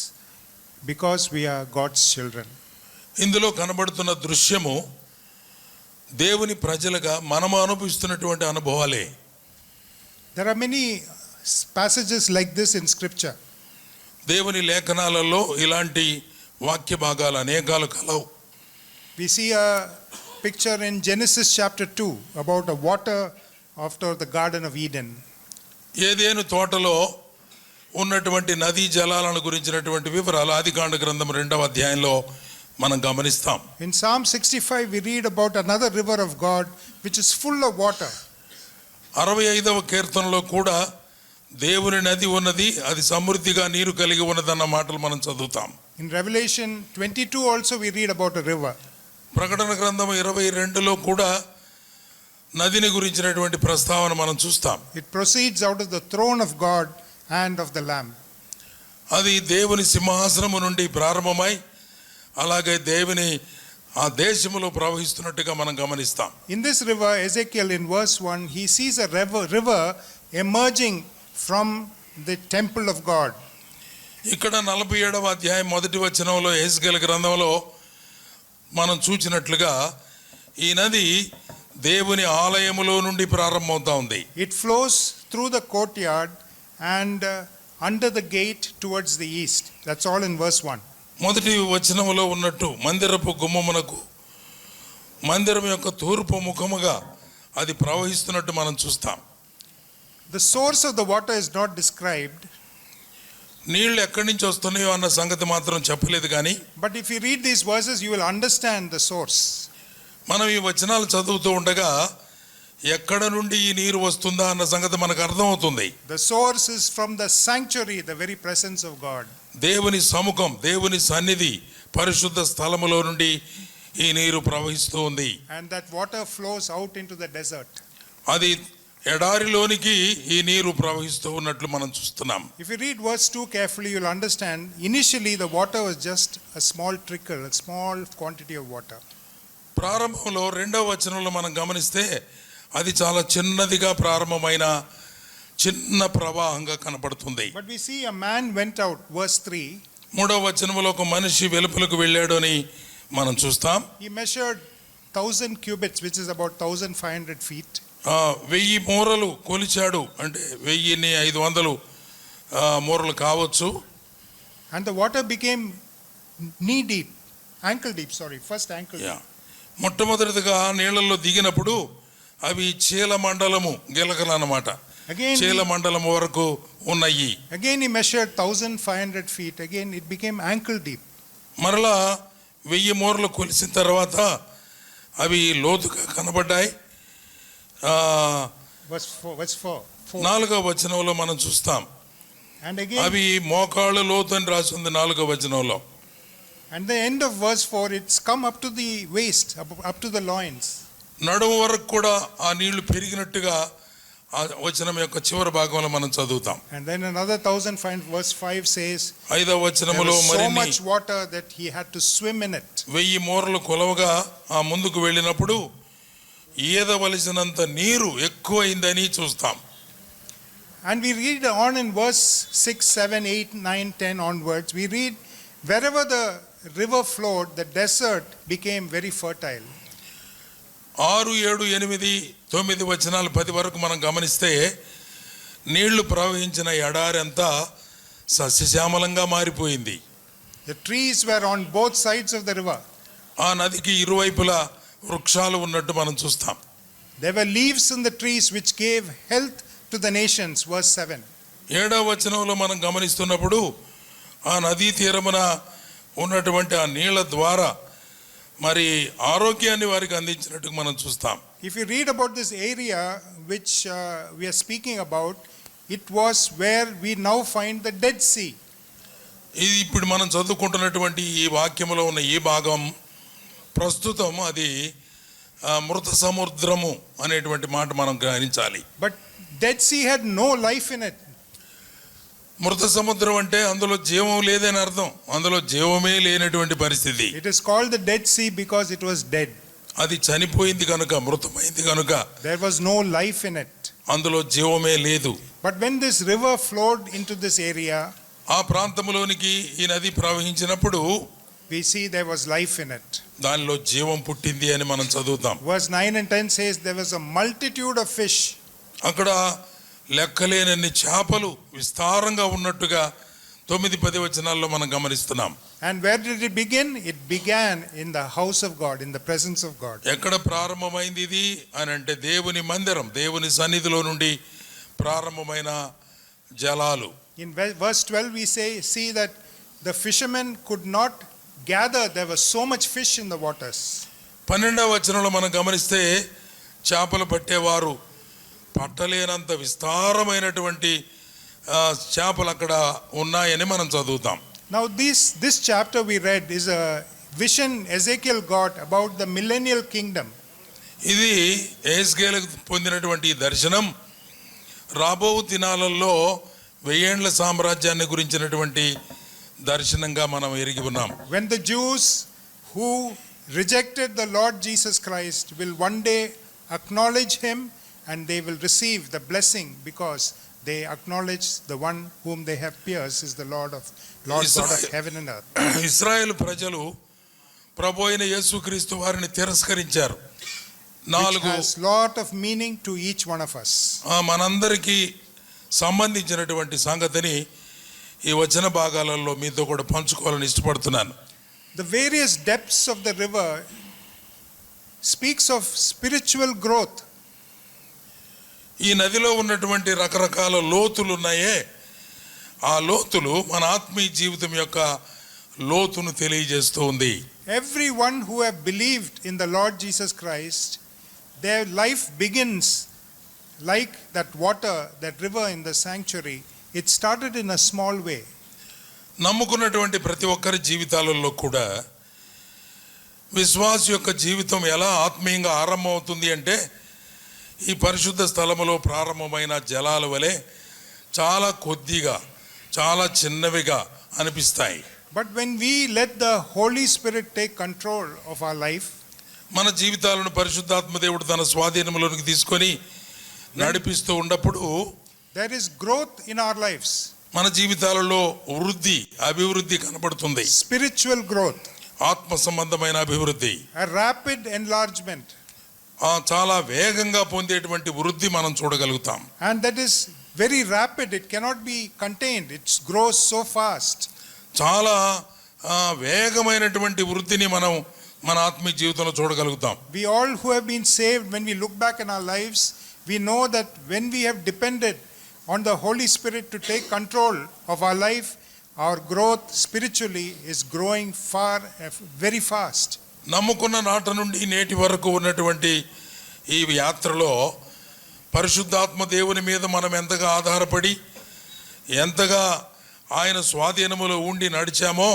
because we are God's children.
ఇందులో కనబడుతున్న దృశ్యము దేవుని ప్రజలుగా మనము అనుభవిస్తున్నటువంటి అనుభవాలే.
There are many passages like this in scripture.
దేవుని లేఖనాలలో ఇలాంటి వాక్య భాగాలు అనేకాలు కలవు.
We see a picture in Genesis chapter 2 about a water after the Garden of Eden.
Eden తోటలో ఉన్నటువంటి నదీ జలాలను గురించినటువంటి వివరాలు ఆదికాండ గ్రంథం 2వ అధ్యాయంలో మనం గమనిస్తాం.
In Psalm 65 we read about another river of God which is full of water.
65వ కీర్తనలో కూడా దేవుని నది ఉన్నది, అది సమృద్ధిగా నీరు కలిగి ఉన్నదన్న మాటలు మనం చదువుతాం.
In Revelation 22 also we read about a river.
ప్రకటన గ్రంథం 22లో కూడా నదిని గురించినటువంటి ప్రస్తావన మనం చూస్తాం.
It proceeds out of the throne of God and of the Lamb.
అది దేవుని సింహాసనము నుండి ప్రారంభమై అలాగే దేవుని ఆ దేశములో ప్రవహిస్తున్నట్టుగా మనం గమనిస్తాం.
In this river, Ezekiel in verse 1, he sees a river emerging from the temple of God.
ఇక్కడ 47వ అధ్యాయం మొదటి వచనంలో యెహెజ్కేలు గ్రంథంలో మనం చూచినట్లుగా ఈ నది దేవుని ఆలయములో నుండి ప్రారంభమవుతా ఉంది.
It flows through the courtyard and under the gate towards the east. That's all in verse 1.
మొదటి వచనములో ఉన్నట్టు మందిరపు గుమ్మమునకు మందిరం యొక్క తూర్పు ముఖముగా అది ప్రవహిస్తున్నట్టు మనం చూస్తాం.
The source of the water is not described.
నీళ్లు ఎక్కడి నుంచి వస్తున్నాయో అన్న సంగతి మాత్రం చెప్పలేదు కానీ,
But if you read these verses, you will understand the source.
మనం ఈ వచనాలు చదువుతూ ఉండగా ఎక్కడ నుండి ఈ నీరు వస్తుందా అన్న సంగతి మనకు అర్థమవుతుంది.
The source is from the sanctuary, the very presence of God.
దేవుని సముఖం, దేవుని సన్నిధి, పరిశుద్ధ స్థలములో నుండి ఈ నీరు ప్రవహిస్తూ ఉంది.
And that water flows out into the desert.
అది ఎడారిలోనికి ఈ నీరు ప్రవహిస్తూ ఉన్నట్లు మనం చూస్తున్నాం.
If you read verse 2 carefully, you'll understand. Initially, the water was just a small trickle, a small quantity of water.
ప్రారంభంలో 2వ వచనంలో మనం గమనిస్తే అది చాలా చిన్నదిగా ప్రారంభమైన చిన్న ప్రవాహంగా కనపడుతుంది.
But we see a man went out, verse 3.
3వ వచనంలో ఒక మనిషి వెలుపలకు వెళ్ళాడు అని మనం చూస్తాం.
He measured 1,000 cubits, which is about 1,500 feet.
1000 మూరలు కొలిచాడు, అంటే 1500 మూరలు కావచ్చు.
And the water became knee deep, ankle deep, first ankle deep.
మొట్టమొదటిగా నీళ్లలో దిగినప్పుడు అవి చీల మండలము గిలకలు అన్నమాట. చీల మండలం వరకు ఉన్నాయి.
Again he measured 1,500 feet. Again it became ankle deep.
మరలా 1000 మూరలు కొలిసిన తర్వాత అవి లోతుగా కనబడ్డాయి.
Verse 4.
4వ వచనంలో మనం చూస్తాం.
And again,
అవి మోకాళ్ళ లోతు అని రాసి ఉంది 4వ వచనంలో.
and the end of verse 4, it's come up to the waist, up to the loins.
నడుము వరకు కూడా ఆ నీళ్లు పెరిగినట్టుగా ఆ వచనం యొక్క చివరి భాగంలో మనం చదువుతాం.
And then another 1,500, verse 5 says,
5వ వచనములో
so
మరిన్ని
much water that he had to swim in it.
1000 మూరలు కొలవగా ఆ ముందుకు వెళ్ళినప్పుడు ఈదవలసినంత నీరు ఎక్కువైందని చూస్తాం.
And we read on in verse 6, 7, 8, 9, 10 onwards, we read, wherever the river flowed, the desert became very fertile.
6, 7, 8, 9 వచనాలు 10 వరకు మనం గమనిస్తే నీళ్లు ప్రవహించిన ఎడారి అంతా సస్యశ్యామలంగా మారిపోయింది.
The trees were on both sides of the river.
ఆ నదికి ఇరువైపులా వృక్షాలు ఉన్నట్టు మనం చూస్తాం.
There were leaves in the trees which gave health to the nations, verse 7.
7వ వచనంలో మనం గమనిస్తున్నప్పుడు ఆ నదీ తీరమున ఉన్నటువంటి ఆ నీళ్ల ద్వారా మరి ఆరోగ్యాన్ని వారికి అందించినట్టు మనం చూస్తాం.
If you read about this area which we are speaking about, it was where we now find the Dead Sea.
ఇది ఇప్పుడు మనం చదువుకుంటున్నటువంటి ఈ వాక్యములో ఉన్న ఈ భాగం ప్రస్తుతం అది మృత సముద్రము అనేటువంటి మాట మనం గ్రహించాలి.
But Dead Sea had no life in it.
మృత సముద్రం అంటే అందులో జీవం లేదని అర్థం. అందులో జీవమే లేనటువంటి పరిస్థితి.
It is called the Dead Sea because it was dead.
అది చనిపోయింది కనుక, మృతమైంది కనుక
There was no life in it.
అందులో జీవమే లేదు.
But when this river flowed into this area,
ఆ ప్రాంతంలోనికి ఈ నది ప్రవహించినప్పుడు
we see there was life in it.
దానిలో జీవం పుట్టింది అని మనం చదువుతాం.
Verse 9 and 10 says there was a multitude of fish.
అక్కడ లెక్కలేనన్ని చేపలు విస్తారంగా ఉన్నట్టుగా 9, 10 వచనాల్లో మనం గమనిస్తున్నాం.
And where did it begin? It began in the house of God, in the presence of God.
ఎక్కడ ప్రారంభమైంది ఇది అని అంటే దేవుని మందిరం, దేవుని సన్నిధిలో నుండి ప్రారంభమైన జలాలు.
In verse 12 we see that the fishermen could not gather, there was so much fish in the waters.
12వ వచనంలో మనం గమనిస్తే చేపలు పట్టేవారు పట్టలేనంత విస్తారమైనటువంటి చేపలు అక్కడ ఉన్నాయని మనం చదువుతాం.
Now this chapter we read is a vision Ezekiel got about the millennial kingdom.
ఇది యెహెజ్కేలు పొందినటువంటి దర్శనం రాబో దినాలలో 1000 ఏండ్ల సామ్రాజ్యాన్ని గురించినటువంటి దర్శనంగా మనం ఎరిగి ఉన్నాం.
When the Jews who rejected the Lord Jesus Christ will one day acknowledge him and they will receive the blessing because they acknowledge the one whom they have pierced is the Lord God of heaven and earth.
ఇశ్రాయేలు ప్రజలు ప్రభు అయిన యేసుక్రీస్తు వారిని తిరస్కరించారు.
Which has lot of meaning to each one of us.
మనందరికీ సంబంధించినటువంటి సంగతిని ఈ వచన భాగాలలో మీతో కూడా పంచుకోవాలని ఇష్టపడుతున్నాను.
The various depths of the river speaks of spiritual growth.
ఈ నదిలో ఉన్నటువంటి రకరకాల లోతులు ఉన్నాయే, ఆ లోతులు మన ఆత్మీయ జీవితం యొక్క లోతును తెలియజేస్తూ ఉంది.
Everyone who have believed in the Lord Jesus Christ, their life begins like that water, that river in the sanctuary. It started in a small way.
నమ్ముకున్నటువంటి ప్రతి ఒక్కరి జీవితాలలో కూడా విశ్వాస యొక్క జీవితం ఎలా ఆత్మీయంగా ఆరంభమవుతుంది అంటే ఈ పరిశుద్ధ స్థలములో ప్రారంభమైన జలాల వలె చాలా కొద్దిగా, చాలా చిన్నవిగా అనిపిస్తాయి.
But when we let the Holy Spirit take control of our life,
మన జీవితాలను పరిశుద్ధాత్మ దేవుడు తన స్వాధీనంలోకి తీసుకొని నడిపిస్తూ ఉన్నప్పుడు
there is growth in our lives.
మన జీవితాలలో వృద్ధి, అభివృద్ధి కనబడుతుంది.
Spiritual growth.
ఆత్మ సంబంధమైన అభివృద్ధి,
A rapid enlargement.
చాలా వేగంగా పొందేటువంటి వృద్ధి మనం చూడగలుగుతాం.
And that is very rapid. It cannot be contained. It grows so fast.
చాలా వేగమైనటువంటి వృద్ధిని మనం మన ఆత్మీయ జీవితంలో చూడగలుగుతాం.
We all who have been saved, when we look back in our lives, we know that when we have depended on the Holy Spirit to take control of our life, our growth spiritually is growing very fast.
నమ్ముకున్న నాట నుండి నేటి వరకు ఉన్నటువంటి ఈ యాత్రలో పరిశుద్ధాత్మ దేవుని మీద మనం ఎంతగా ఆధారపడి, ఎంతగా ఆయన స్వాధీనములో ఉండి నడిచామో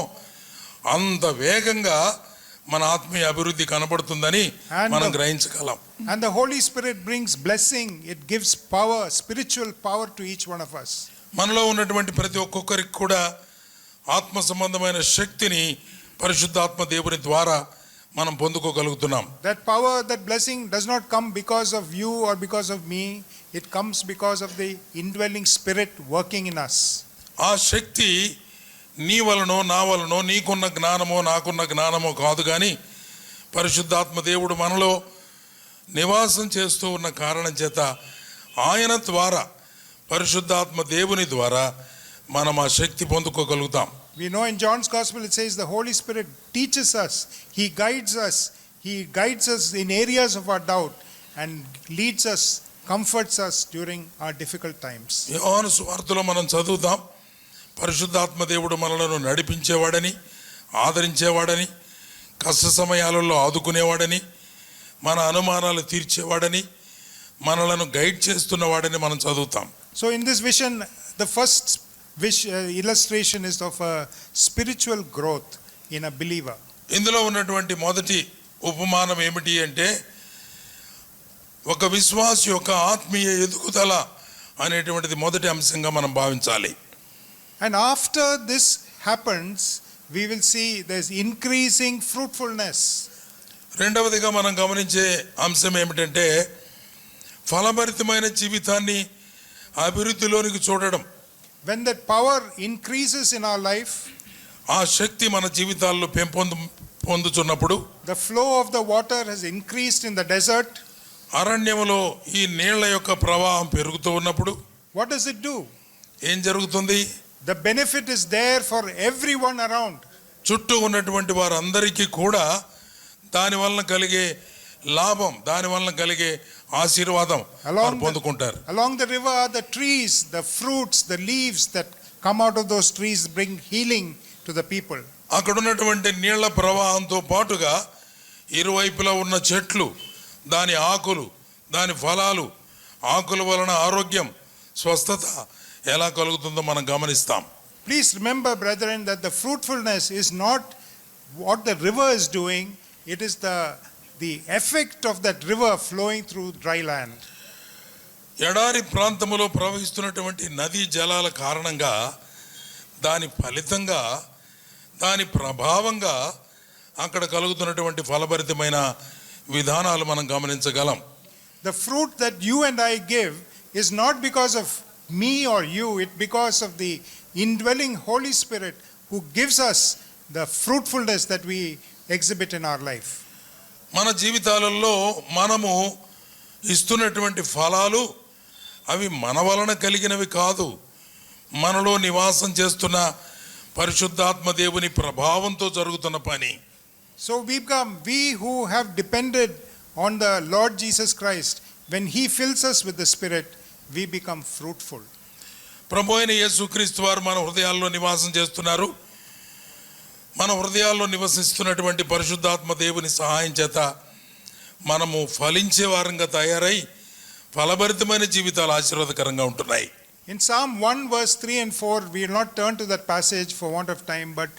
అంత వేగంగా మన ఆత్మీయ అభివృద్ధి కనబడుతుందని మనం గ్రహించగలం.
And the Holy Spirit brings blessing. It gives power, spiritual power to each one of us.
మనలో ఉన్నటువంటి ప్రతి ఒక్కొక్కరికి కూడా ఆత్మ సంబంధమైన శక్తిని పరిశుద్ధాత్మ దేవుని ద్వారా మనం పొందుకోగలుగుతున్నాం.
That power, that blessing does not come because of you or because of me. It comes because of the indwelling spirit working in us.
ఆ శక్తి నీ వలనో నా వలనో, నీకున్న జ్ఞానమో నాకున్న జ్ఞానమో కాదు, కానీ పరిశుద్ధాత్మ దేవుడు మనలో నివాసం చేస్తూ ఉన్న కారణం చేత ఆయన ద్వారా, పరిశుద్ధాత్మ దేవుని ద్వారా మనం ఆ శక్తి పొందుకోగలుగుతాం.
We know in John's Gospel it says the Holy Spirit teaches us, He guides us in areas of our doubt and leads us, comforts us during our difficult times.
యోహాను సువార్తలో మనం చదువుతాం, పరిశుద్ధాత్మ దేవుడు మనలను నడిపించేవాడని, ఆదరించేవాడని, కష్ట సమయాలలో ఆదుకునేవాడని, మన అనుమానాలు తీర్చేవాడని, మనలను గైడ్ చేస్తున్నవాడని మనం చదువుతాం.
So in this vision, the first illustration is of a spiritual growth in a believer.
ఇందులో ఉన్నటువంటి మొదటి ఉపమానం ఏమిటి అంటే ఒక విశ్వాసి యొక్క ఆత్మీయ ఎదుగుదల అనేటువంటిది మొదటి అంశంగా మనం భావించాలి.
And after this happens, we will see there's increasing fruitfulness.
రెండవదిగా మనం గమనించే అంశం ఏమిటంటే ఫలభరితమైన జీవితాన్ని అభివృద్ధిలోనికి చూడడం.
When that power increases in our life,
ఆ శక్తి మన జీవితాల్లో పొందుచున్నప్పుడు,
the flow of the water has increased in the desert.
అరణ్యములో ఈ నీళ్ల యొక్క ప్రవాహం పెరుగుతూ ఉన్నప్పుడు
What does it do?
ఏం జరుగుతుంది?
The benefit is there for everyone around.
చుట్టూ ఉన్నటువంటి వారందరికీ కూడా దాని వలన కలిగే లాభం, దాని వలన కలిగే ఆశీర్వాదం పొందుకుంటారు.
Along the river are the trees, the fruits, the leaves that come out of those trees bring healing to the people.
అక్కడ ఉన్నటువంటి నీళ్ల ప్రవాహంతో పాటుగా ఇరువైపులా ఉన్న చెట్లు, దాని ఆకులు, దాని ఫలాలు, ఆకుల వలన ఆరోగ్యం, స్వస్థత ఎలా కలుగుతుందో మనం గమనిస్తాం.
Please remember, brethren, that the fruitfulness is not what the river is doing, it is the effect of that river flowing through dry land.
ఎడారి ప్రాంతములో ప్రవహిస్తున్నటువంటి నదీ జలాల కారణంగా, దాని ఫలితంగా, దాని ప్రభావంగా అక్కడ కలుగుతున్నటువంటి ఫలభరితమైన విధానాలు మనం గమనించగలం.
The fruit that you and I give is not because of me or you, it's because of the indwelling Holy Spirit who gives us the fruitfulness that we exhibit in our life.
మన జీవితాలలో మనము ఇస్తున్నటువంటి ఫలాలు అవి మన వలన కలిగినవి కాదు, మనలో నివాసం చేస్తున్న పరిశుద్ధాత్మ దేవుని ప్రభావంతో జరుగుతున్న పని.
So we who have depended on the Lord Jesus Christ, when he fills us with the Spirit, we become fruitful.
ప్రభు అయిన యేసుక్రీస్తు వారు మన హృదయాల్లో నివాసం చేస్తున్నారు. మన హృదయాల్లో నివసిస్తున్నటువంటి పరిశుద్ధాత్మ దేవుని సహాయం చేత మనము ఫలించే వారంగా తయారై ఫలభరితమైన జీవితాలు ఆశీర్వాదకరంగా ఉంటున్నాయి.
In Psalm 1 verse 3 and 4, we will not turn to that passage for want of time, but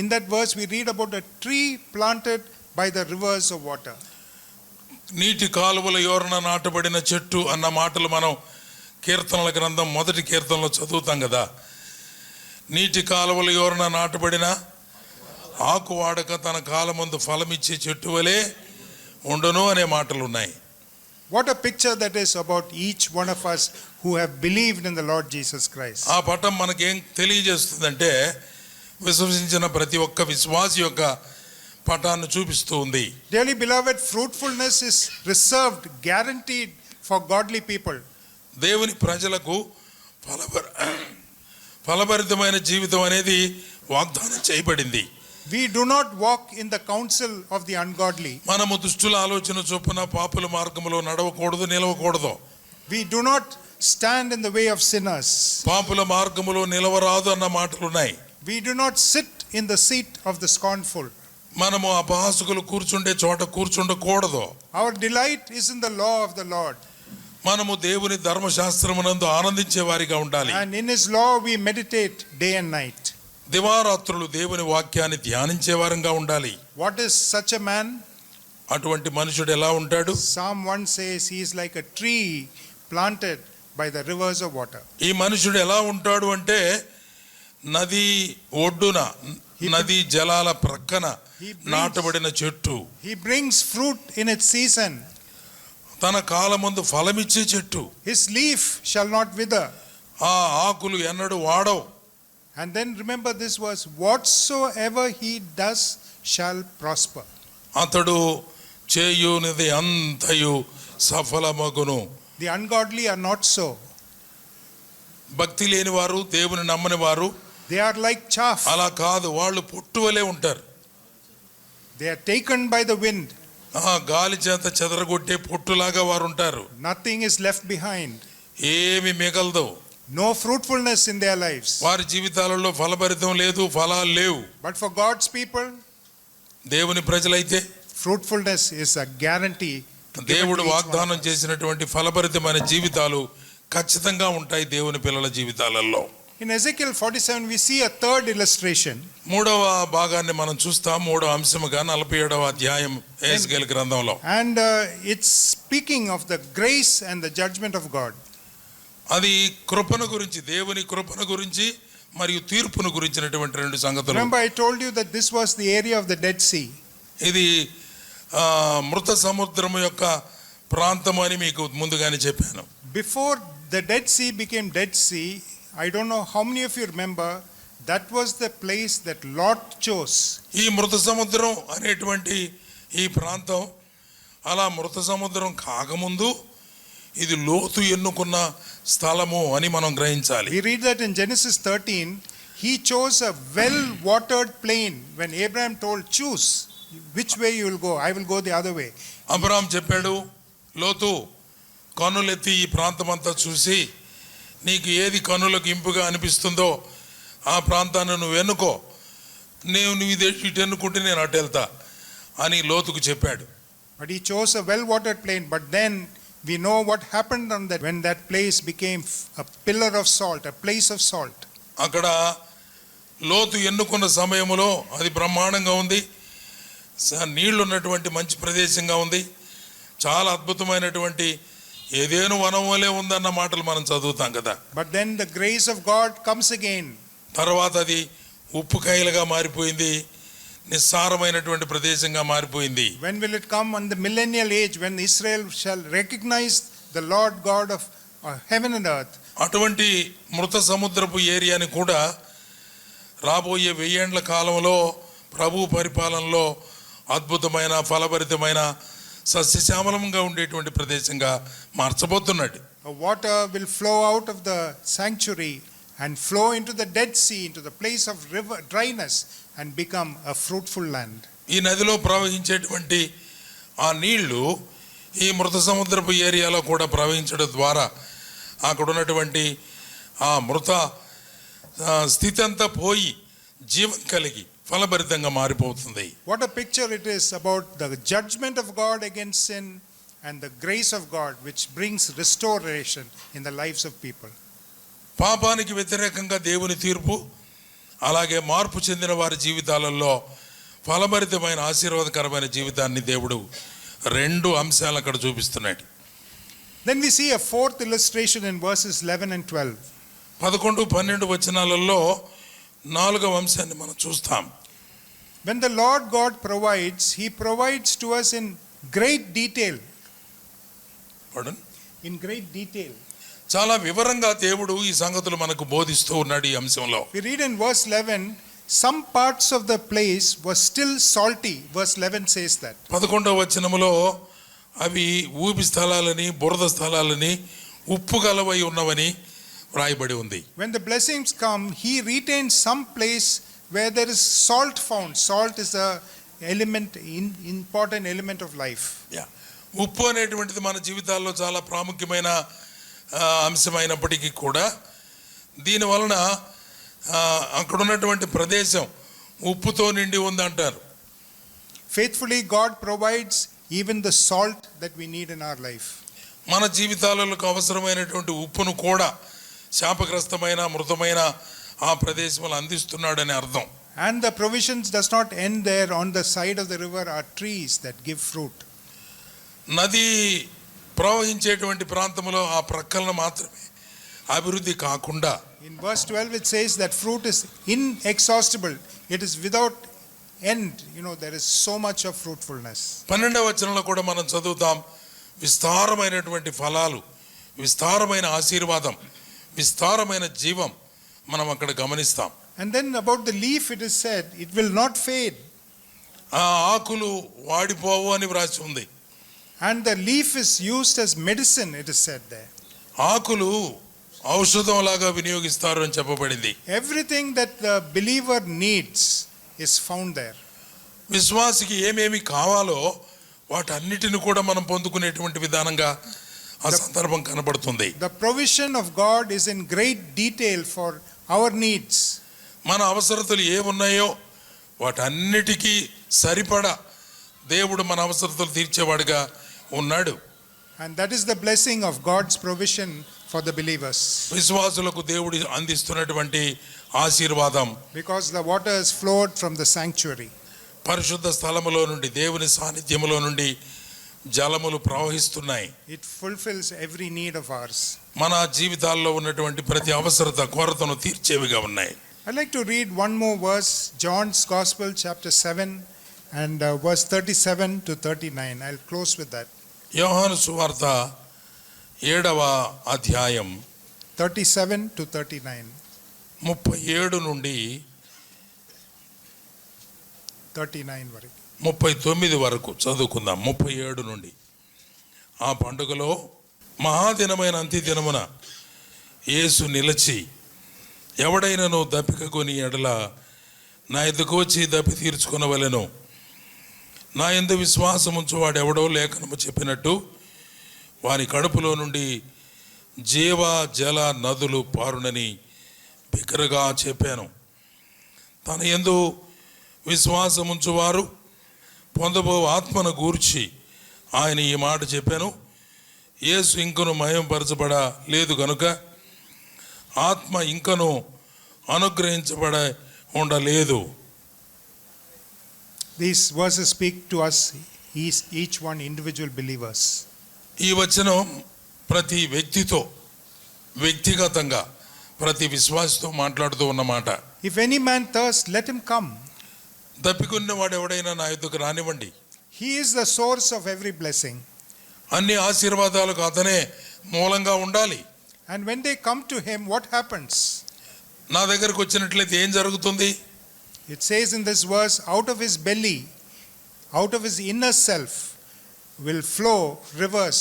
in that verse we read about a tree planted by the rivers of water.
నీటి కాలువల యోరన నాటబడిన చెట్టు అన్న మాటలు మనం కీర్తనల గ్రంథం 1వ కీర్తనలో చదువుతాం కదా. నీటి కాలువల యోరన నాటబడిన ఆకు వాడక తన కాలమందు ఫలమిచ్చే చెట్టు వలె ఉండును అనే మాటలు ఉన్నాయి.
What a picture that is about each one of us who have believed in the Lord Jesus Christ.
ఆ పటం మనకేం తెలియజేస్తుందంటే విశ్వసించిన ప్రతి ఒక్క విశ్వాసి యొక్క పటాన్ని చూపిస్తూ ఉంది.
Dearly beloved, fruitfulness is reserved, guaranteed for godly people.
దేవుని ప్రజలకు ఫలభరితమైన జీవితం అనేది వాగ్దానం చేయబడింది.
We do not walk in the counsel of the ungodly.
మనము దుష్టుల ఆలోచన చొప్పున పాపుల మార్గములో నడవకూడదు, నిలవకూడదు.
We do not stand in the way of sinners.
పాపుల మార్గములో నిలవరాదు అన్న మాటలు ఉన్నాయి.
We do not sit in the seat of the scornful.
మనము అపహాసకులు కూర్చుండే చోట కూర్చుండకూడదు.
Our delight is in the law of the Lord.
మనము దేవుని ధర్మశాస్త్రమునందు ఆనందించే వారిగా ఉండాలి.
And in his law we meditate day and night.
దివారాత్రులు దేవుని వాక్యాన్ని ధ్యానించే వారంగా ఉండాలి.
What is such a man?
అటువంటి మనుషుడు ఎలా ఉంటాడు?
Psalm 1 says he is like a tree planted by the rivers of water.
ఈ మనుషుడు ఎలా ఉంటాడు అంటే నది ఒడ్డున, నది జలాల ప్రక్కన నాటబడిన చెట్టు.
He brings fruit in its season.
తన కాలమందు ఫలమిచ్చే చెట్టు.
His leaf shall not wither.
ఆ ఆకులు ఎన్నడూ వాడవు.
And then remember this verse, whatsoever he does shall prosper.
అతడు చేయునిది అంతయు సఫలమగును.
The ungodly are not so.
భక్తి లేని వారు, దేవుని నమ్మని వారు
They are like chaff.
అలా కాదు, వాళ్ళు పొట్టువలే ఉంటారు.
They are taken by the wind.
గాలి చేత చెదరగొట్టే పొట్టులాగా వారు ఉంటారు.
Nothing is left behind.
ఏమి మిగలదు.
No fruitfulness in their lives.
వారి జీవితాలలో ఫలభరితం లేదు, ఫలాలు లేవు.
But for God's people,
దేవుని ప్రజలైతే
fruitfulness is a guarantee.
దేవుడు వాగ్దానం చేసినటువంటి ఫలభరితమైన జీవితాలు ఖచ్చితంగా ఉంటాయి దేవుని పిల్లల జీవితాలలో.
In Ezekiel 47 we see a third illustration.
మూడవ భాగాన్ని మనం చూస్తాం, మూడవ అంశముగా 47వ అధ్యాయం ఎహెజ్కేలు గ్రంథంలో.
And it's speaking of the grace and the judgment of God.
అది కృపను గురించి, దేవుని కృపను గురించి మరియు తీర్పును గురించినటువంటి రెండు సంగతులు.
Remember I told you that this was the area of the Dead Sea.
ఇది మృత సముద్రము యొక్క ప్రాంతం అని మీకు ముందుగానే చెప్పాను.
Before the Dead Sea became Dead Sea, I don't know how many of you remember, that was the place that Lot chose.
ఈ మృత సముద్రం అనేటువంటి ఈ ప్రాంతం అలా మృత సముద్రం కాకముందు ఇది లోతు ఎన్నుకున్న స్థలము అని మనం గ్రహించాలి.
We read that in Genesis 13, he chose a well-watered plain. When Abraham told, choose which way you will go, I will go the other way.
Abraham చెప్పాడు, లోతు కన్నులెత్తి ఈ ప్రాంతం అంతా చూసి నీకు ఏది కన్నులకు ఇంపుగా అనిపిస్తుందో ఆ ప్రాంతాన్ని నువ్వు ఎన్నుకో, నువ్వు ఇటు ఎన్నుకుంటే నేను అటు వెళ్తా అని లోతుకు చెప్పాడు.
But he chose a well-watered plain. But then we know what happened on that when that place became a pillar of salt, a place of salt.
అక్కడ లోతు ఎన్నుకున్న సమయంలో అది బ్రహ్మాండంగా ఉంది, నీళ్లు ఉన్నటువంటి మంచి ప్రదేశంగా ఉంది, చాలా అద్భుతమైనటువంటి ఏదేను వనం వలె ఉందన్న మాటలు మనం చదువుతాం కదా.
But then the grace of God comes again.
తర్వాత అది ఉప్పు కాయలుగా మారిపోయింది, నిస్సారమైనటువంటి ప్రదేశంగా మారిపోయింది.
When will it come? On the millennial age, when Israel shall recognize the Lord God of heaven and earth,
అటువంటి మృత సముద్రపు ఏరియాని కూడా రాబోయే 1000 ఏండ్ల కాలంలో ప్రభు పరిపాలనలో అద్భుతమైన ఫలభరితమైన సస్యశ్యామలంగా ఉండేటువంటి ప్రదేశంగా మార్చబోతున్నాడు.
Water will flow out of the sanctuary and flow into the Dead Sea, into the place of river dryness, and become a fruitful land.
ఈ నదిలో ప్రవహించేటువంటి ఆ నీళ్లు ఈ మృత సముద్రపు ఏరియాలో కూడా ప్రవహించడం ద్వారా అక్కడ ఉన్నటువంటి ఆ మృత స్థితి అంతా పోయి జీవం కలిగి ఫలభరితంగా మారిపోతుంది.
What a picture it is about the judgment of God against sin and the grace of God which brings restoration in the lives of people.
పాపానికి వ్యతిరేకంగా దేవుని తీర్పు, అలాగే మార్పు చెందిన వారి జీవితాలలో ఫలభరితమైన ఆశీర్వాదకరమైన జీవితాన్ని దేవుడు 2 అంశాలు అక్కడ చూపిస్తున్నాడు.
Then we see a fourth illustration in verses 11 and 12.
11-12 వచనాలలో 4వ అంశాన్ని మనం చూస్తాం.
When the Lord God provides, He provides to us in great detail.
Pardon?
In great detail.
చాలా వివరంగా దేవుడు ఈ సంగతులు మనకు బోధిస్తూ ఉన్నాడు. ఈ అంశంలో
We read in verse 11, some parts of the place were still salty. Verse 11 says that.
11వ వచనములో అవి ఊబి స్థలాలని, బురద స్థలాలని, ఉప్పు గలవై ఉన్నవని వ్రాయబడి ఉంది.
When the blessings come, He retains some place where there is salt found. Salt is a important element of life.
ఉప్పు అనేటువంటిది మన జీవితాల్లో చాలా ప్రాముఖ్యమైన అంశమైనప్పటికీ కూడా దీని వలన అక్కడ ఉన్నటువంటి ప్రదేశం ఉప్పుతో నిండి ఉంది అంటారు.
Faithfully, God provides even the salt that we need in our life.
మన జీవితాలకు అవసరమైనటువంటి ఉప్పును కూడా శాపగ్రస్తమైన మృతమైన ఆ ప్రదేశంలో అందిస్తున్నాడని అర్థం.
And the provisions does not end there. On the side of the river are trees that give fruit.
నది ప్రవహించేటువంటి ప్రాంతంలో ఆ ప్రక్కలను మాత్రమే అభివృద్ధి కాకుండా
In verse 12 it says that fruit is inexhaustible. It is without end. There is so much of fruitfulness.
12వ వచనంలో కూడా మనం చదువుతాం, విస్తారమైనటువంటి ఫలాలు, విస్తారమైన ఆశీర్వాదం, విస్తారమైన జీవం మనం అక్కడ గమనిస్తాం.
And then about the leaf it is said, it will not fade.
ఆ ఆకులు వాడిపోవు అని వ్రాసి ఉంది.
And the leaf is used as medicine, it is said there.
ఆకులు ఔషధం లాగా వినియోగిస్తారు అని చెప్పబడింది.
Everything that the believer needs is found there.
విశ్వాసికి ఏమేమి కావాలో వాటన్నిటిని కూడా మనం పొందుకునేటువంటి విధానంగా ఆ సందర్భం కనబడుతుంది.
The provision of God is in great detail for our needs.
మన అవసరతలు ఏమున్నాయో వాటన్నిటికీ సరిపడా దేవుడు మన అవసరతలు తీర్చేవాడుగా ఉన్నాడు.
And that is the blessing of God's provision for the believers.
విశ్వాసులకు దేవుడు అందిస్తున్నటువంటి ఆశీర్వాదం.
Because the water has flowed from the sanctuary.
పరిశుద్ధ స్థలములో నుండి, దేవుని సాన్నిధ్యములో నుండి జలములు ప్రవహిస్తున్నాయి.
It fulfills every need of ours.
మన జీవితాల్లో ఉన్నటువంటి ప్రతి అవసరత, కొరతను తీర్చేవిగా ఉన్నాయి.
I'd like to read one more verse, John's Gospel chapter 7 and verse 37 to 39. I'll close with that.
యోహాను సువార్త 7వ అధ్యాయం
37 to 39.
37 నుండి
39 వరకు.
39 వరకు చదువుకుందాం. 37 నుండి. ఆ పండుగలో మహాదినమైన అంత్యదినమున యేసు నిలిచి, ఎవడైనను దప్పిక కొని ఎడల నా యొద్దకు వచ్చి దప్పి తీర్చుకొనవలెను. నా యందు విశ్వాసముంచు వాడెవడో లేఖనము చెప్పినట్టు వాని కడుపులో నుండి జీవ జల నదులు పారునని బిగ్గరగా చెప్పాను. తన యందు విశ్వాసముంచువారు పొందబో ఆత్మను గూర్చి ఆయన ఈ మాట చెప్పాను. యేసు ఇంకను మహిమపరచబడ లేదు గనుక ఆత్మ ఇంకను అనుగ్రహించబడ ఉండలేదు.
These verses speak to us, each one individual believers.
ఈ వచనం ప్రతి వ్యక్తితో వ్యక్తిగతంగా ప్రతి విశ్వాసితో మాట్లాడుతూ ఉన్నమాట.
If any man thirst, let him come.
దప్పికొన్న వాడు ఎవడైనా నా యొద్దకు రానివ్వండి.
He is the source of every blessing.
అన్ని ఆశీర్వాదాలకు అతనే మూలంగా ఉండాలి.
And when they come to him, what happens?
నా దగ్గరకు వచ్చినట్లయితే ఏం జరుగుతుంది?
It says in this verse, out of his belly, out of his inner self, will flow rivers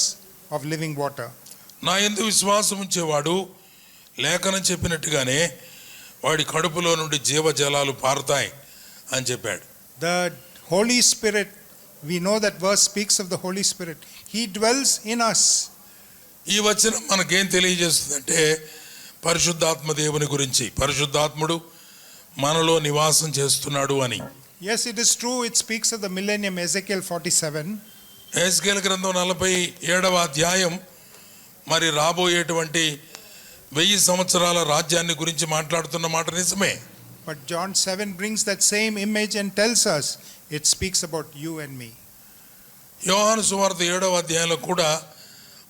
of living water.
నా యందు విశ్వాసం ఉంచేవాడు లేఖనం చెప్పినట్టుగానే వాడి కడుపులో నుండి జీవజలాలు పారుతాయి అని చెప్పాడు.
The Holy Spirit, we know that verse speaks of the Holy Spirit. He dwells in us.
ఈ వచనం మనకేం తెలియజేస్తుందంటే పరిశుద్ధాత్మ దేవుని గురించి, పరిశుద్ధాత్ముడు మనలో నివాసం చేస్తున్నాడు అని.
Yes, it is true. It speaks of the millennium, Ezekiel 47.
యెహెజ్కేలు గ్రంథం 47వ అధ్యాయం మరి రాబోయేటువంటి 1000 సంవత్సరాల రాజ్యాన్ని గురించి మాట్లాడుతున్న మాట నిజమే.
But John 7 brings that same image and tells us it speaks about you and me.
యోహాను సువార్త 7వ అధ్యాయంలో కూడా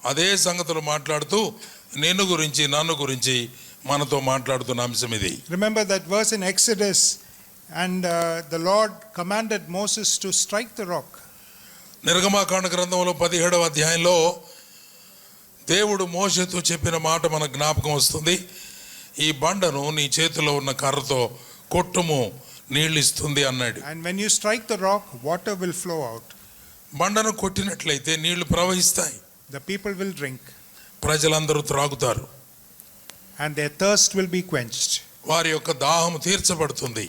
అదే సంగతులు మాట్లాడుతూ నిన్ను గురించి నన్ను గురించి మనతో మాట్లాడుతున్న అంశం ఇది.
Remember that verse in Exodus, and the Lord commanded Moses to strike the rock.
నిర్గమాకాండ గ్రంథంలో 17వ అధ్యాయంలో దేవుడు మోషేతో చెప్పిన మాట మన జ్ఞాపకం వస్తుంది. ఈ బండను నీ చేతిలో ఉన్న కర్రతో కొట్టుము, నీళ్ళు ఇస్తుంది అన్నాడు.
And when you strike the rock, water will flow out.
బండను కొట్టినట్లయితే నీళ్లు ప్రవహిస్తాయి,
The people will drink,
ప్రజలందరూ త్రాగుతారు,
and their thirst will be quenched.
వారి యొక్క దాహం తీర్చబడుతుంది.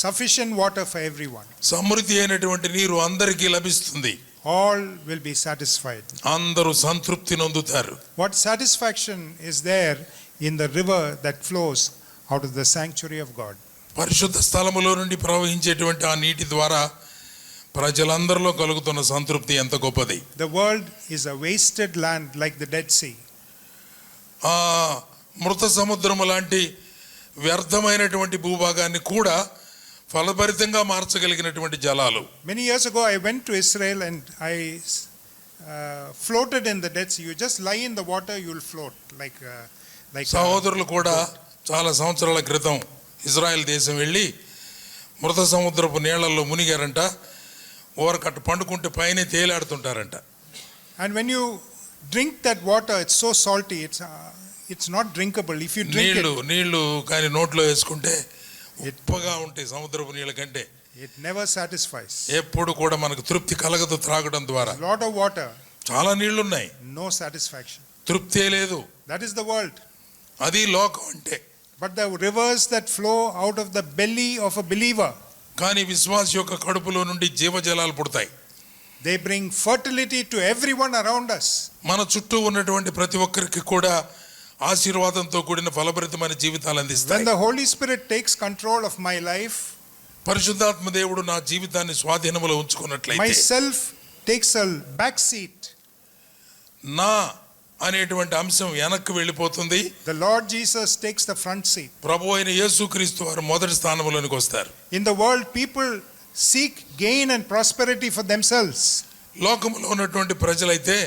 Sufficient water for everyone.
సమృద్ధి అయినటువంటి నీరు అందరికీ లభిస్తుంది.
All will be satisfied.
అందరూ సంతృప్తి నొందుతారు.
What satisfaction is there in the river that flows out of the sanctuary of God?
పరిశుద్ధ స్థలములో నుండి ప్రవహించేటువంటి ఆ నీటి ద్వారా ప్రజలందరిలో కలుగుతున్న సంతృప్తి ఎంత గొప్పది.
The world is a wasted land like the Dead Sea.
ఆ మృత సముద్రము లాంటి వ్యర్థమైనటువంటి భూభాగాన్ని కూడా ఫలభరితంగా మార్చగలిగినటువంటి జలాలు.
Many years ago I went to Israel and I floated in the Dead Sea. You just lie in the water, you will float like
సహోదరులు కూడా చాలా సంవత్సరాల క్రితం ఇజ్రాయెల్ దేశం వెళ్ళి మృత సముద్రపు నీళ్లలో మునిగారంట. ఓరకట్ట పండుకుంటే పైన తేలాడుతుంటారంట.
And when you drink that water, it's so salty, it's not drinkable. If you drink
నీళ్లు కానీ నోట్లో వేసుకుంటే ఉప్పగా ఉంటాయి సముద్రపు నీళ్ళ కంటే.
it never satisfies.
ఎప్పుడు కూడా మనకు తృప్తి కలగదు త్రాగడం ద్వారా.
Lot of water,
చాలా నీళ్లున్నాయి,
no satisfaction.
తృప్తే లేదు.
That is the world.
అది లోకం అంటే.
But the rivers that flow out of the belly of a believer,
కానీ విశ్వాస యొక్క కడుపులో నుండి జీవజలాలు పుడతాయి.
they bring fertility to everyone around us.
మన చుట్టూ ఉన్నటువంటి ప్రతి ఒక్కరికి కూడా ఆశీర్వాదంతో కూడిన ఫలభరితమైన జీవితాలు
When
అందిస్తాయి.
the Holy Spirit takes control of my life,
పరిశుద్ధాత్మ దేవుడు నా జీవితాన్ని స్వాధీనంలో ఉంచుకున్నట్లయితే,
myself takes a back seat.
నా అనేటువంటి అంశం వెనక్కి వెళ్ళిపోతుంది.
The Lord Jesus takes the front seat.
ప్రభు అయిన యేసుక్రీస్తు వారు మొదటి స్థానంలోనికి వస్తారు.
In the world, people seek gain and prosperity for themselves.
లోకంలో ఉన్నటువంటి ప్రజలైతే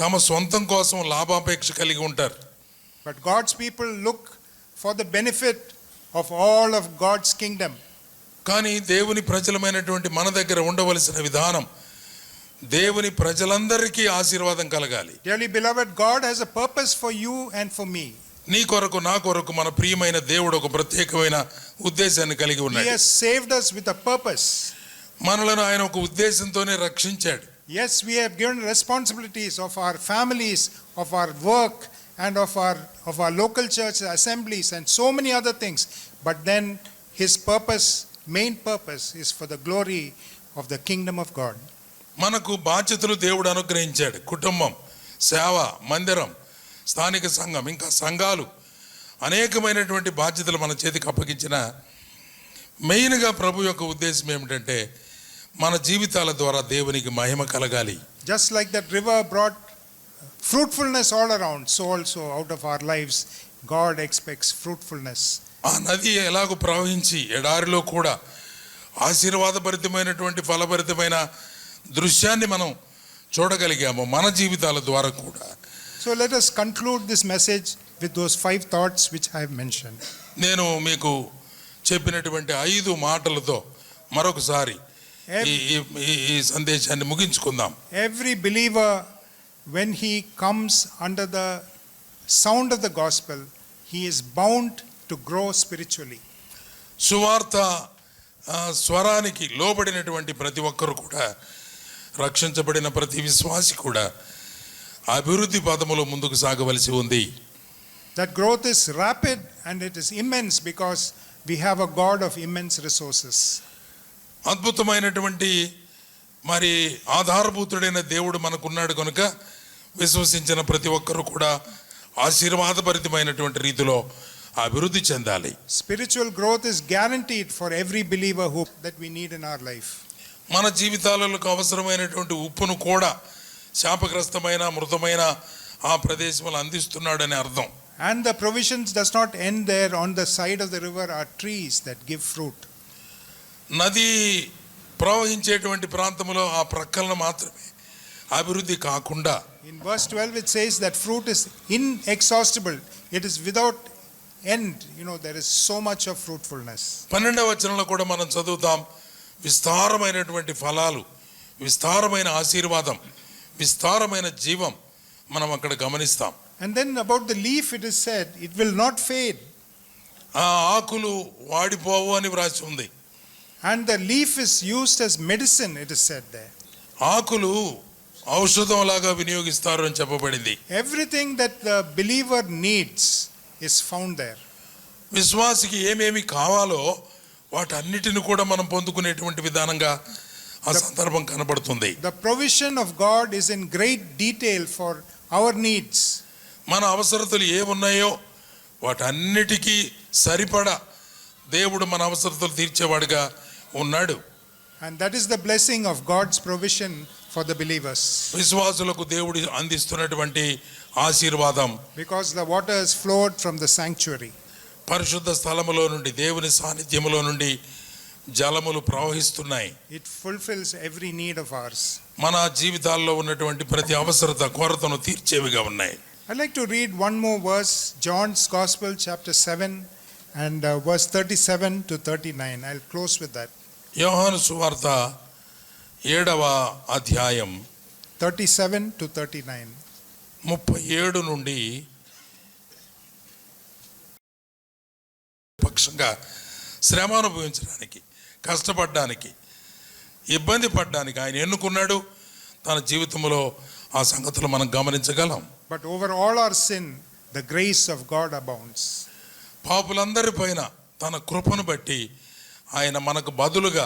తమ సొంతం కోసం లాభాపేక్ష కలిగి ఉంటారు.
But God's people look for the benefit of all of God's kingdom.
కానీ దేవుని ప్రజలమైనటువంటి మన దగ్గర ఉండవలసిన విధానం దేవుని ప్రజలందరికీ ఆశీర్వాదం కలగాలి.
Dearly beloved, God has a purpose for you and for me.
నీ కొరకు నా కొరకు మన ప్రియమైన దేవుడు ఒక ప్రత్యేకమైన ఉద్దేశాన్ని కలిగి
He
ఉన్నాడు.
has saved us with a purpose.
మనలను ఆయన ఒక ఉద్దేశంతోనే రక్షించాడు.
Yes, we have given responsibilities of our families, of our work, and of our local church assemblies and so many other things. But then his purpose, main purpose, is for the glory of the kingdom of God.
మనకు బాధ్యతలు దేవుడు అనుగ్రహించాడు. కుటుంబం, సేవ, మందిరం, స్థానిక సంఘం, ఇంకా సంఘాలు, అనేకమైనటువంటి బాధ్యతలు మన చేతికి అప్పగించిన మెయిన్గా ప్రభు యొక్క ఉద్దేశం ఏమిటంటే మన జీవితాల ద్వారా దేవునికి మహిమ కలగాలి.
Just like that river brought fruitfulness all around, so also out of our lives God expects fruitfulness.
ఆ నది ఎలాగో ప్రవహించి ఎడారిలో కూడా ఆశీర్వాదభరితమైనటువంటి ఫలభరితమైన దృశ్యాన్ని మనం చూడగలిగాము మన జీవితాల ద్వారా కూడా.
So let us conclude this message with those 5 thoughts which I have mentioned.
నేను మీకు చెప్పినటువంటి 5 మాటలతో మరొకసారి ఈ సందేశాన్ని ముగించుకుందాం.
Every believer, when he comes under the sound of the gospel, he is bound to grow spiritually.
సువార్త స్వరానికి లోబడినటువంటి ప్రతి ఒక్కరు కూడా, రక్షించబడిన ప్రతి విశ్వాసి కూడా అభివృద్ధి పదములో ముందుకు సాగవలసి ఉంది.
That growth is rapid and it is immense because we have a God of immense resources.
అద్భుతమైనటువంటి మరి ఆధారభూతుడైన దేవుడు మనకున్నాడు కనుక విశ్వసించిన ప్రతి ఒక్కరు కూడా ఆశీర్వాదభరితమైనటువంటి రీతిలో అభివృద్ధి చెందాలి.
Spiritual growth is guaranteed for every believer who that we need in our life.
మన జీవితాలకు అవసరమైనటువంటి ఉప్పును కూడా శాపగ్రస్తమైన మృతమైన ఆ ప్రదేశంలో అందిస్తున్నాడని అర్థం.
And the provisions does not end there. On the side of the river are trees that give fruit.
నది ప్రవహించేటువంటి ప్రాంతంలో ఆ ప్రక్కలను మాత్రమే అభివృద్ధి కాకుండా,
In verse 12 it says that fruit is inexhaustible. It is without end. There is so much of fruitfulness.
12వ వచనంలో కూడా మనం చదువుతాం, విస్తారమైనటువంటి ఫలాలు, విస్తారమైన ఆశీర్వాదం, విస్తారమైన జీవం మనం అక్కడ గమనిస్తాం.
And then about the leaf it is said, it will not fade.
ఆ ఆకులు వాడిపోవు అని వ్రాసి ఉంది.
And the leaf is used as medicine, it is said there.
ఆకులు ఔషధంలాగా వినియోగిస్తారు అని చెప్పబడింది.
Everything that the believer needs is found there.
విశ్వాసికి ఏమేమి కావాలో వాటన్నిటిని కూడా మనం పొందుకునేటువంటి విధానంగా ఆ సందర్భం కనబడుతుంది.
The provision of God is in great detail for our needs.
మన అవసరతలు ఏమున్నాయో వాటన్నిటికీ సరిపడా దేవుడు మన అవసరతలు తీర్చేవాడుగా ఉన్నాడు.
And that is the blessing of God's provision for the believers.
విశ్వాసులకు దేవుడు అందిస్తున్నటువంటి ఆశీర్వాదం,
Because the waters flowed from the sanctuary.
పరిశుద్ధ స్థలములో నుండి, దేవుని సాన్నిధ్యములో నుండి జలములు ప్రవహిస్తున్నాయి.
It fulfills every need of ours.
మన జీవితాల్లో ఉన్నటువంటి ప్రతి అవసరత కొరతను తీర్చేవిగా ఉన్నాయి.
I'd like to read one more verse, John's Gospel, chapter 7, and verse 37 to 39. I'll close with that.
యోహాను సువార్త 7వ అధ్యాయం
37 to 39.
37 నుండి పక్షంగా శ్రమ అనుభవించడానికి, కష్టపడడానికి, ఇబ్బంది పడడానికి ఆయన ఎన్నుకున్నాడు. తన జీవితంలో ఆ సంగతులు మనం గమనించగలం.
But over all our sin, the grace of God abounds.
పాపులందరి పైన తన కృపను బట్టి ఆయన మనకు బదులుగా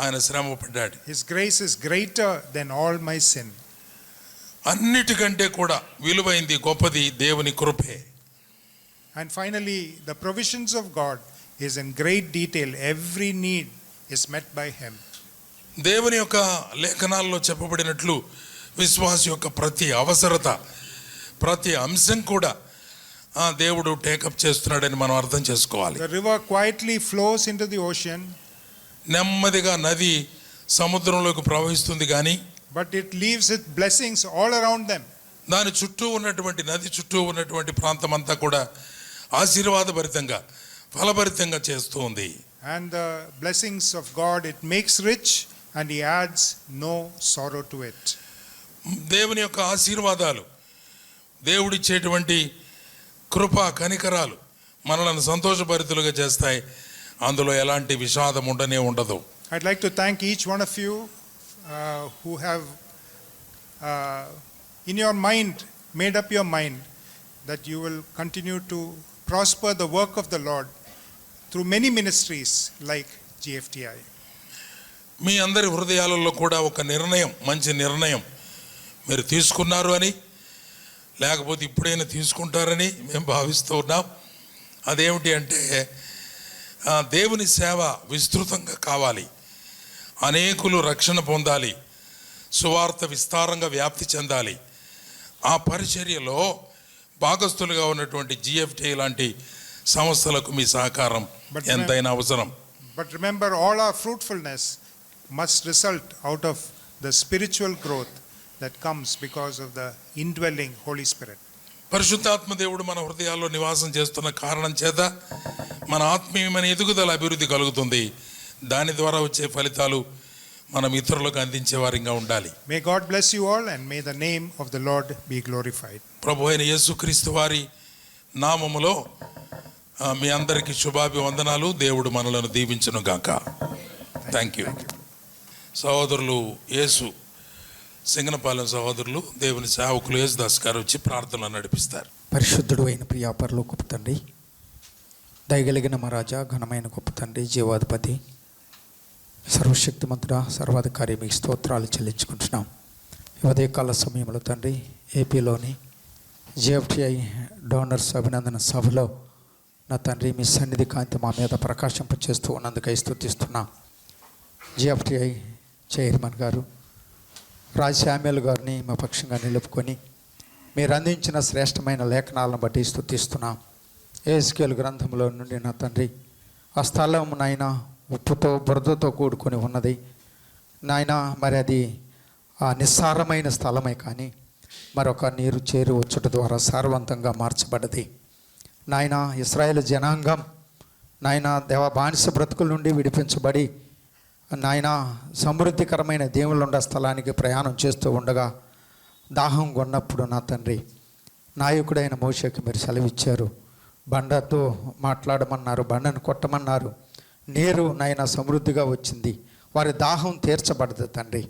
ఆయన శ్రమ పడ్డాడు.
His grace is greater than all my sin.
అన్నిటికంటే కూడా విలువైంది, గొప్పది దేవుని కృపే.
And finally, the provisions of God is in great detail. Every need is met by Him.
దేవుని యొక్క లేఖనాల్లో చెప్పబడినట్లు విశ్వాసి యొక్క ప్రతి అవసరత, ప్రతి అంశం కూడా దేవుడు టేకప్ చేస్తున్నాడని మనం అర్థం చేసుకోవాలి.
The river quietly flows into the ocean,
నెమ్మదిగా నది సముద్రంలోకి ప్రవహిస్తుంది కానీ,
but it leaves its blessings all around them.
దాని చుట్టూ ఉన్నటువంటి నది చుట్టూ ఉన్నటువంటి ప్రాంతం అంతా కూడా ఆశీర్వాదభరితంగా, ఫలభరితంగా చేస్తూ ఉంది.
And the blessings of God, it makes rich and He adds no sorrow to it.
దేవుని యొక్క ఆశీర్వాదాలు, దేవుడిచ్చేటువంటి కృప కనికరాలు మనలను సంతోషభరితులుగా చేస్తాయి. అందులో ఎలాంటి విషాదం ఉండనే ఉండదు.
I'd like to thank each one of you who have in your mind made up your mind that you will continue to prosper the work of the Lord through many ministries like GFTI.
మీ అందరి హృదయాలలో కూడా ఒక నిర్ణయం, మంచి నిర్ణయం మీరు తీసుకున్నారు అని, లేకపోతే ఇప్పుడైనా తీసుకుంటారని మేము భావిస్తూ ఉన్నాం. అదేమిటి అంటే దేవుని సేవ విస్తృతంగా కావాలి, అనేకులు రక్షణ పొందాలి, సువార్త విస్తారంగా వ్యాప్తి చెందాలి. ఆ పరిచర్యలో భాగస్థులుగా ఉన్నటువంటి GFTI లాంటి సంస్థలకు మీ సహకారం ఎంతైనా అవసరం.
But remember, all our fruitfulness must result out of the spiritual growth that comes because of the indwelling Holy Spirit.
పరిశుద్ధాత్మ దేవుడు మన హృదయాల్లో నివాసం చేస్తున్న కారణం చేత మన ఆత్మీయమైన ఎదుగుదల, అభివృద్ధి కలుగుతుంది. దాని ద్వారా వచ్చే ఫలితాలు మనం ఇతరులకు అందించే వారిగా ఉండాలి.
May God bless you all and may the name of the Lord be glorified.
ప్రభు అయిన యేసుక్రీస్తు వారి నామములో మీ అందరికీ శుభాభివందనాలు. దేవుడు మనలను దీవించును గాక. Thank you. సహోదరులు యేసు సింగనపాలెం సహోదరులు దేవుని సేవకులు యేసుదాస్ గారు వచ్చి ప్రార్థనలు నడిపిస్తారు.
పరిశుద్ధుడు అయిన ప్రియ పరలోకపు తండ్రి, దయగలిగిన మా రాజా, ఘనమైన గొప్ప తండ్రి, జీవాధిపతి, సర్వశక్తిమంతుడా, సర్వాధికారి, మీకు స్తోత్రాలు చెల్లించుకుంటున్నాం. ఉదయకాల సమయంలో తండ్రి, ఏపీలోని జిఎఫ్టిఐ డోనర్స్ అభినందన సభలో నా తండ్రి మీ సన్నిధి కాంతి మా మీద ప్రకాశింపచేస్తూ ఉన్నందుకై స్తుతిస్తున్నాం. జిఎఫ్టిఐ చైర్మన్ గారు రాజ్ శామ్యుల్ గారిని మా పక్షంగా నిలుపుకొని మీరు అందించిన శ్రేష్టమైన లేఖనాలను బట్టి స్తుతిస్తున్నాం. ఎహెజ్కేలు గ్రంథంలో నుండి నా తండ్రి ఆ స్థలం నాయన ఉప్పుతో బురదతో కూడుకొని ఉన్నది నాయన. మరి అది ఆ నిస్సారమైన స్థలమే, కానీ మరొక నీరు చేరు వచ్చుట ద్వారా సారవంతంగా మార్చబడ్డది నాయన. ఇశ్రాయేలు జనాంగం నాయన దేవ బానిస బ్రతుకుల నుండి విడిపించబడి నాయన సమృద్ధికరమైన దేవుళ్ళుండ స్థలానికి ప్రయాణం చేస్తూ ఉండగా దాహం కొన్నప్పుడు నా తండ్రి నాయకుడైన మోషేకి మీరు సెలవిచ్చారు. బండతో మాట్లాడమన్నారు, బండను కొట్టమన్నారు. నీరు నాయన సమృద్ధిగా వచ్చింది, వారి దాహం తీర్చబడదు తండ్రి.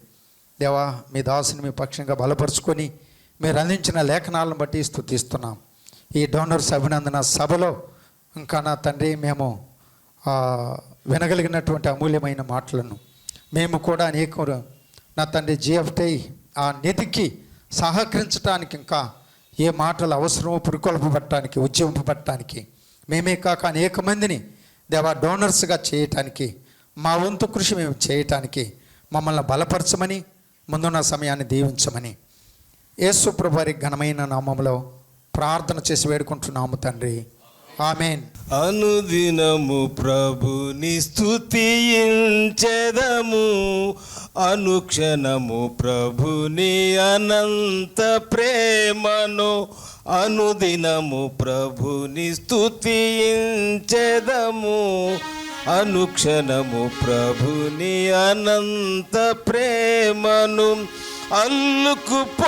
దేవా మీ దాసుని మీ పక్షంగా బలపరుచుకొని మీరు అందించిన లేఖనాలను బట్టి స్తుతిస్తున్నాం. ఈ డోనర్స్ అభినందన సభలో ఇంకా నా తండ్రి మేము వినగలిగినటువంటి అమూల్యమైన మాటలను మేము కూడా అనేక నా తండ్రి జిఎఫ్టిఐ ఆ నిధికి సహకరించడానికి ఇంకా ఏ మాటలు అవసరమో పురికొల్పబట్టడానికి, ఉద్యమింపబట్టడానికి మేమే కాక అనేక మందిని దేవా డోనర్స్గా చేయటానికి మా వంతు కృషి మేము చేయటానికి మమ్మల్ని బలపరచమని, ముందున్న సమయాన్ని దీవించమని యేసు ప్రభు వారి ఘనమైన నామములో ప్రార్థన చేసి వేడుకుంటున్నాము తండ్రి. ఆమేన్.
అనుదినము ప్రభుని స్తుతించెదము, అనుక్షణము ప్రభుని అనంత ప్రేమను. అనుదినము ప్రభుని స్తుతించెదము, అనుక్షణము ప్రభుని అనంత ప్రేమను. అల్లుకుపోయేది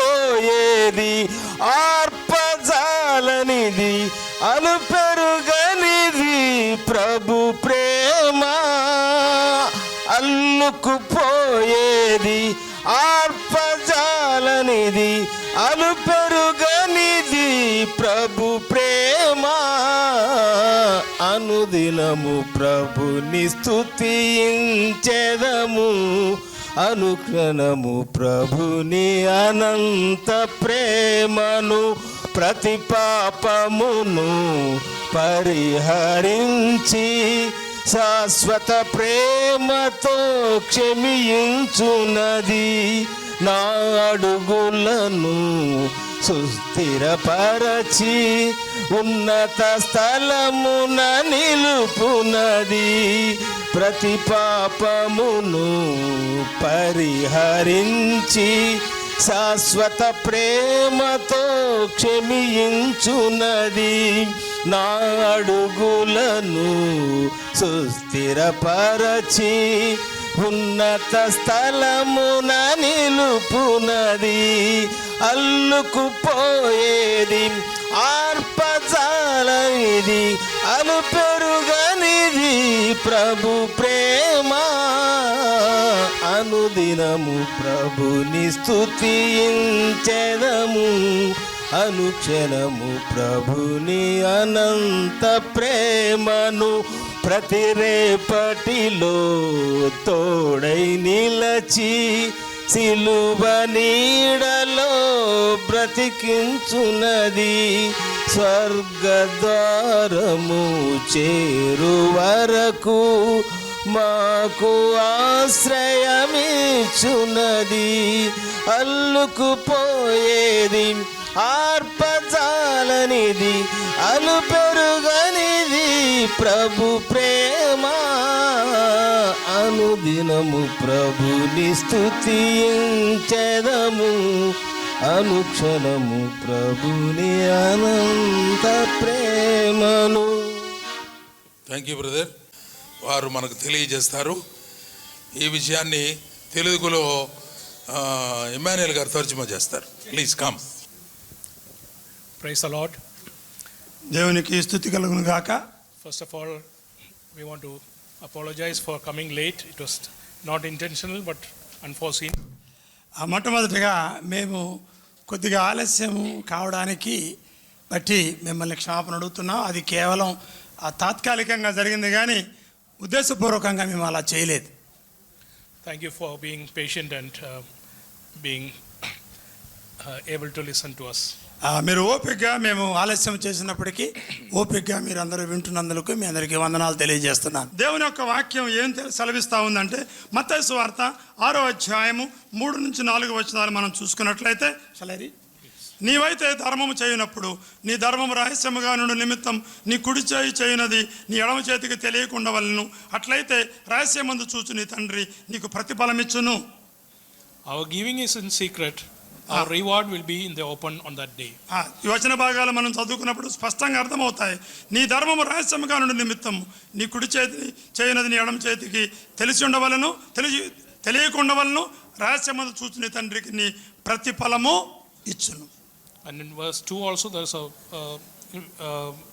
ఆర్పజాలనిది, అలుపెరుగనిది ప్రభు ప్రేమ. అల్లుకుపోయేది ఆర్పజాలనిది, అలుపెరుగనిది ప్రభు ప్రేమ. అనుదినము ప్రభుని స్తుతించెదము, అనుక్షణము ప్రభుని అనంత ప్రేమను. ప్రతి పాపమును పరిహరించి శాశ్వత ప్రేమతో క్షమించునది. నా అడుగులను సుస్థిరపరచి ఉన్నత స్థలమున నిలుపునది. ప్రతి పాపమును పరిహరించి శాశ్వత ప్రేమతో క్షమించునది. నా అడుగులను సుస్థిరపరచి ఉన్నత స్థలమున నిలుపునది. అల్లుకుపోయేది ఆర్పజాలనిది, అలుపెరుగనిది ప్రభు ప్రేమ. అనుదినము ప్రభుని స్తుతించెదము, అనుక్షణము ప్రభుని అనంత ప్రేమను. ప్రతి రేపటిలో తోడై నిలచి సిలువ నీడలో బ్రతికించునది. స్వర్గద్వారము చేరు వరకు మాకు ఆశ్రయమిచ్చునది. అల్లుకుపోయేది ఆర్పజాలనిది, అలుపెరుగనిది ప్రభు ప్రేమ. అనుదినము ప్రభుని స్తుతించెదము, అనుక్షణము ప్రభుని అనంత ప్రేమను.
Thank you brother. వారు మనకు తెలియజేస్తారు. ఈ విషయాన్ని తెలుగులో ఇమాన్యుయల్ గారు తర్జుమా చేస్తారు. Please come.
Praise the Lord.
దేవునికి స్తుతి కలుగును గాక.
First of all, we want to apologize for coming late. It was not intentional but unforeseen.
మొట్టమొదటిగా మేము కొద్దిగా ఆలస్యం కావడానికి బట్టి మిమ్మల్ని క్షమాపణ అడుగుతున్నాం. అది కేవలం తాత్కాలికంగా జరిగింది కానీ ఉద్దేశపూర్వకంగా మేము అలా చేయలేదు.
Thank you for being patient and being able to listen to us.
మీరు ఓపికగా, మేము ఆలస్యం చేసినప్పటికీ ఓపికగా మీరు అందరూ వింటున్నందుకు మీ అందరికీ వందనాలు తెలియజేస్తున్నాను. దేవుని యొక్క వాక్యం ఏం సెలవిస్తూ ఉందంటే మత్తయి సువార్త 6వ అధ్యాయము 3-4 వచనాలు మనం చూసుకున్నట్లయితే, సలరి నీవైతే ధర్మము చేయనప్పుడు నీ ధర్మము రహస్యముగా నుండి నిమిత్తం నీ కుడి చేయి చేయనది నీ ఎడమ చేతికి తెలియకుండా వలెను. అట్లయితే రహస్యమందు చూచు నీ తండ్రి నీకు ప్రతిఫలమిచ్చును.
Our giving is in secret. Our reward will be in the open on that day.
ఈ వచన భాగాలు మనం చదువుకున్నప్పుడు స్పష్టంగా అర్థమవుతాయి. నీ ధర్మము రహస్యముగా నుండి నిమిత్తం నీ కుడి చేతి చేయనది నీ ఎడమ చేతికి తెలిసి ఉండవలను, తెలియకుండా వలను. రహస్యమందు చూచు నీ తండ్రికి నీ ప్రతిఫలము ఇచ్చును.
And in verse 2 also there is a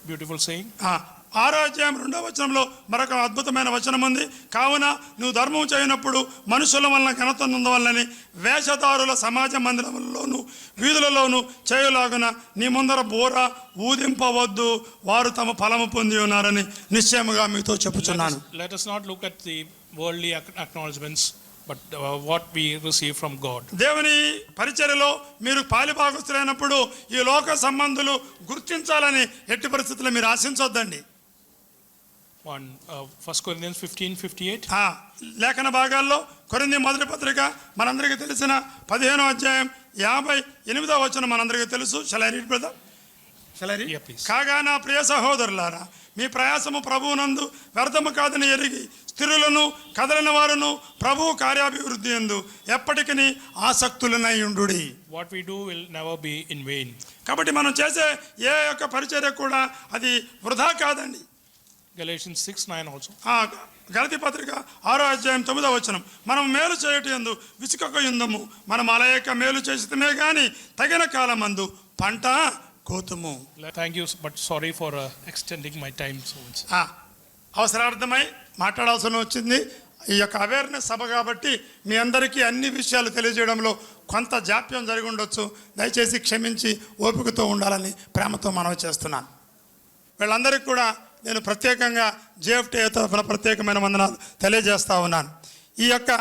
beautiful saying.
6వ అధ్యాయం 2వ వచనంలో మరొక అద్భుతమైన వచనం ఉంది. కావున నువ్వు ధర్మం చేయనప్పుడు మనుషుల వలన ఘనత నొందవలనని వేషధారుల సమాజ మందిరములలోను వీధులలోను చేయలాగున నీ ముందర బోర ఊదింపవద్దు, వారు తమ ఫలము పొంది ఉన్నారని నిశ్చయముగా మీతో చెప్పుచున్నాను.
Let us not look at the worldly acknowledgements, but what we receive from God.
దేవుని పరిచర్యలో మీరు పాలిభాగస్తులైనప్పుడు ఈ లోక సంబంధులు గుర్తించాలని ఎట్టి పరిస్థితుల్లో మీరు ఆశించొద్దండి.
1 Corinthians 15:58.
లేఖన భాగాల్లో కొరింథీ మొదటి పత్రిక మనందరికీ తెలిసిన 15వ అధ్యాయం 58వ వచనం మనందరికీ తెలుసు. Shall I read, brother?
Yeah, please.
కాగా నా ప్రియ సహోదరులారా, మీ ప్రయాసము ప్రభువునందు వ్యర్థము కాదని ఎరిగి స్థిరులను కదలిన వారును ప్రభువు కార్యాభివృద్ధి యందు ఎప్పటికీ ఆసక్తులనై ఉండుడి.
What we do will never be in vain.
కాబట్టి మనం చేసే ఏ యొక్క పరిచర్య కూడా అది వృధా కాదండి.
Galatians 6:9 also.
గలతీ పత్రిక 6వ అధ్యాయం 9వ వచనం, మనం మేలు చేయట యందు విసుకక యుందము, మనం అలయక మేలు చేసితమే గాని తగిన కాలమందు పంట కోతుము.
Thank you, but sorry for extending my time so much.
అవసరార్థమై మాట్లాడాల్సి వచ్చింది. ఈ యొక్క అవేర్నెస్ సభ కాబట్టి మీ అందరికీ అన్ని విషయాలు తెలియజేయడంలో కొంత జాప్యం జరిగి ఉండొచ్చు. దయచేసి క్షమించి ఓపికతో ఉండాలని ప్రేమతో మనవి చేస్తున్నాను. వీళ్ళందరికీ కూడా నేను ప్రత్యేకంగా JFTA తరఫున ప్రత్యేకమైన వందనాలు తెలియజేస్తూ ఉన్నాను. ఈ యొక్క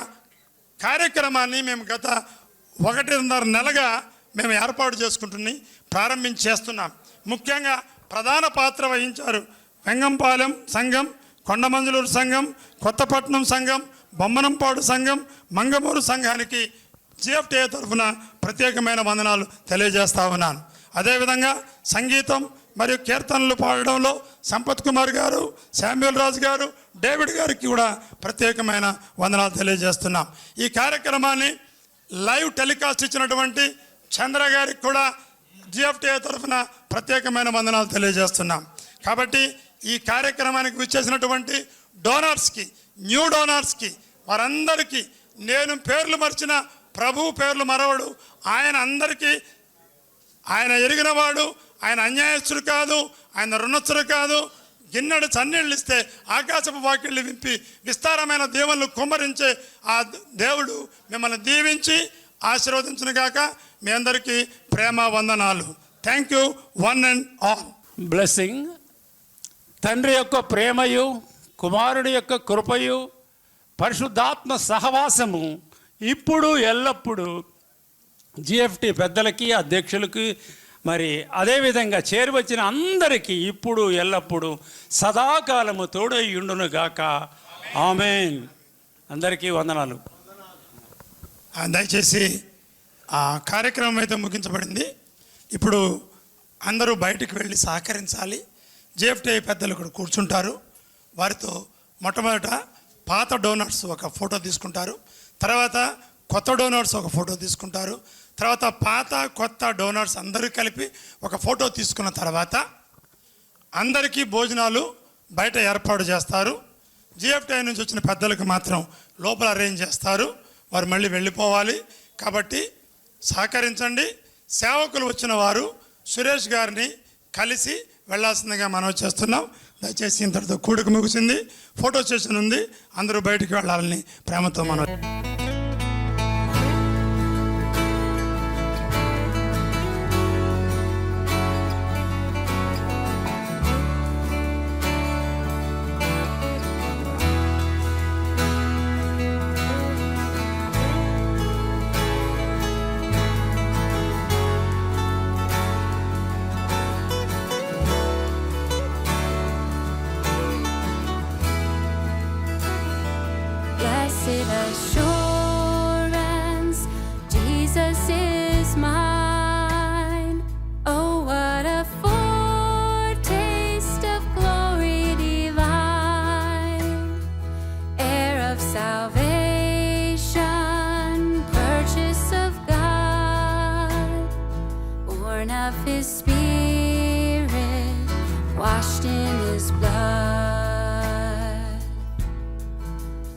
కార్యక్రమాన్ని మేము గత 1.5 నెలగా మేము ఏర్పాటు చేసుకుంటున్నాం, ప్రారంభించేస్తున్నాం. ముఖ్యంగా ప్రధాన పాత్ర వహించారు వెంగంపాలెం సంఘం, కొండమంజలూరు సంఘం, కొత్తపట్నం సంఘం, బొమ్మనంపాడు సంఘం, మంగమూరు సంఘానికి JFTA తరఫున ప్రత్యేకమైన వందనాలు తెలియజేస్తూ ఉన్నాను. అదేవిధంగా సంగీతం మరియు కీర్తనలు పాడడంలో సంపత్ కుమార్ గారు, శామ్యూల్ రాజు గారు, డేవిడ్ గారికి కూడా ప్రత్యేకమైన వందనాలు తెలియజేస్తున్నాం. ఈ కార్యక్రమాన్ని లైవ్ టెలికాస్ట్ ఇచ్చినటువంటి చంద్ర గారికి కూడా JFTA తరఫున ప్రత్యేకమైన వందనాలు తెలియజేస్తున్నాం. కాబట్టి ఈ కార్యక్రమానికి విచ్చేసినటువంటి డోనర్స్కి, న్యూ డోనర్స్కి, వారందరికీ నేను పేర్లు మర్చిన ప్రభు పేర్లు మరవడు. ఆయన అందరికీ ఆయన ఎరిగినవాడు, ఆయన అన్యాయస్తుడు కాదు, ఆయన రుణస్తుడు కాదు. గిన్నెడు చన్నీళ్ళు ఇస్తే ఆకాశపు వాకిళ్ళు విప్పి విస్తారమైన దీవెనలు కుమ్మరించే ఆ దేవుడు మిమ్మల్ని దీవించి ఆశీర్వదించును గాక. మీ అందరికీ ప్రేమ వందనాలు. Thank you one and all.
Blessing. తండ్రి యొక్క ప్రేమయు, కుమారుడి యొక్క కృపయు, పరిశుద్ధాత్మ సహవాసము ఇప్పుడు ఎల్లప్పుడూ JFTA పెద్దలకి, అధ్యక్షులకి, మరి అదేవిధంగా చేరువచ్చిన అందరికీ ఇప్పుడు ఎల్లప్పుడూ సదాకాలము తోడై ఉండును గాక. ఆమేన్. అందరికీ వందనాలు.
దయచేసి ఆ కార్యక్రమం అయితే ముగించబడింది. ఇప్పుడు అందరూ బయటికి వెళ్ళి సహకరించాలి. JFTA పెద్దలు కూడా కూర్చుంటారు. వారితో మొట్టమొదట పాత డోనర్స్ ఒక ఫోటో తీసుకుంటారు, తర్వాత కొత్త డోనర్స్ ఒక ఫోటో తీసుకుంటారు, తర్వాత పాత కొత్త డోనర్స్ అందరూ కలిపి ఒక ఫోటో తీసుకున్న తర్వాత అందరికీ భోజనాలు బయట ఏర్పాటు చేస్తారు. JFTA నుంచి వచ్చిన పెద్దలకు మాత్రం లోపల అరేంజ్ చేస్తారు. వారు మళ్ళీ వెళ్ళిపోవాలి. కాబట్టి సహకరించండి. సేవకులు వచ్చిన వారు సురేష్ గారిని కలిసి వెళ్ళాల్సిందిగా మనం చేస్తున్నాం. దయచేసి ఇంతటితో కూడిక ముగిసింది. ఫోటో సెషన్ ఉంది, అందరూ బయటికి వెళ్ళాలని ప్రేమతో మనం.
Blessed assurance, Jesus is mine. Oh, what a foretaste of glory divine. Heir of salvation, purchase of God, born of His Spirit, washed in His blood.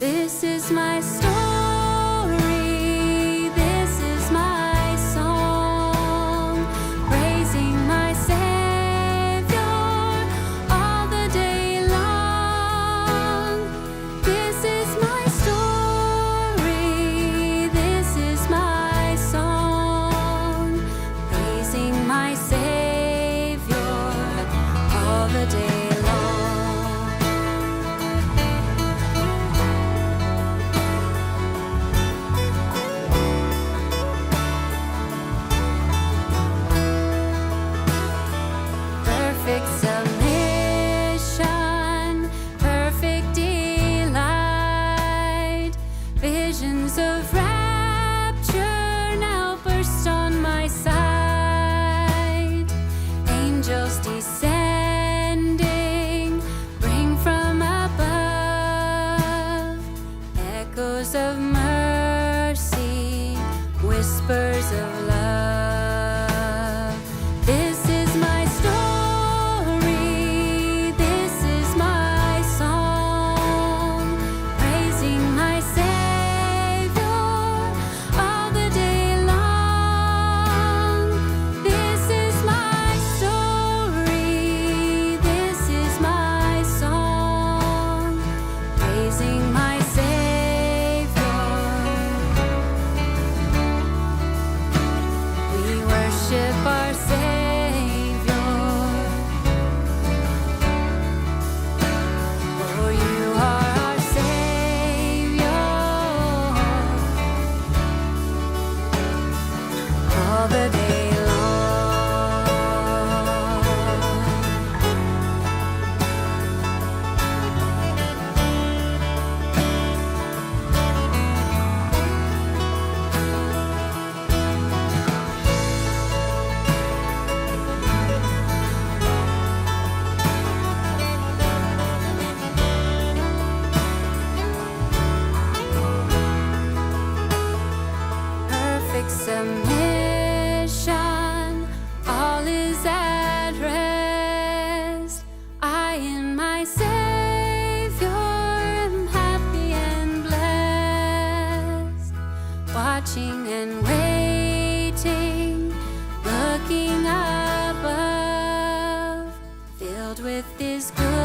This is my story, this is my song, praising my Savior all the day long. This is my story, this is my song, praising my Savior all the day long. Perfect submission, perfect delight, visions of rapture now burst on my sight. Angels descending, bring from above echoes of mercy, whispers of love. This is my story, this is my song, praising my Savior all the day long. This is my story, this is my song, praising my Savior. We worship our Savior. Oh, you are our Savior all the day long. Perfect submission, all is at rest. I in my Savior am happy and blessed, watching and waiting, looking above, filled with His good.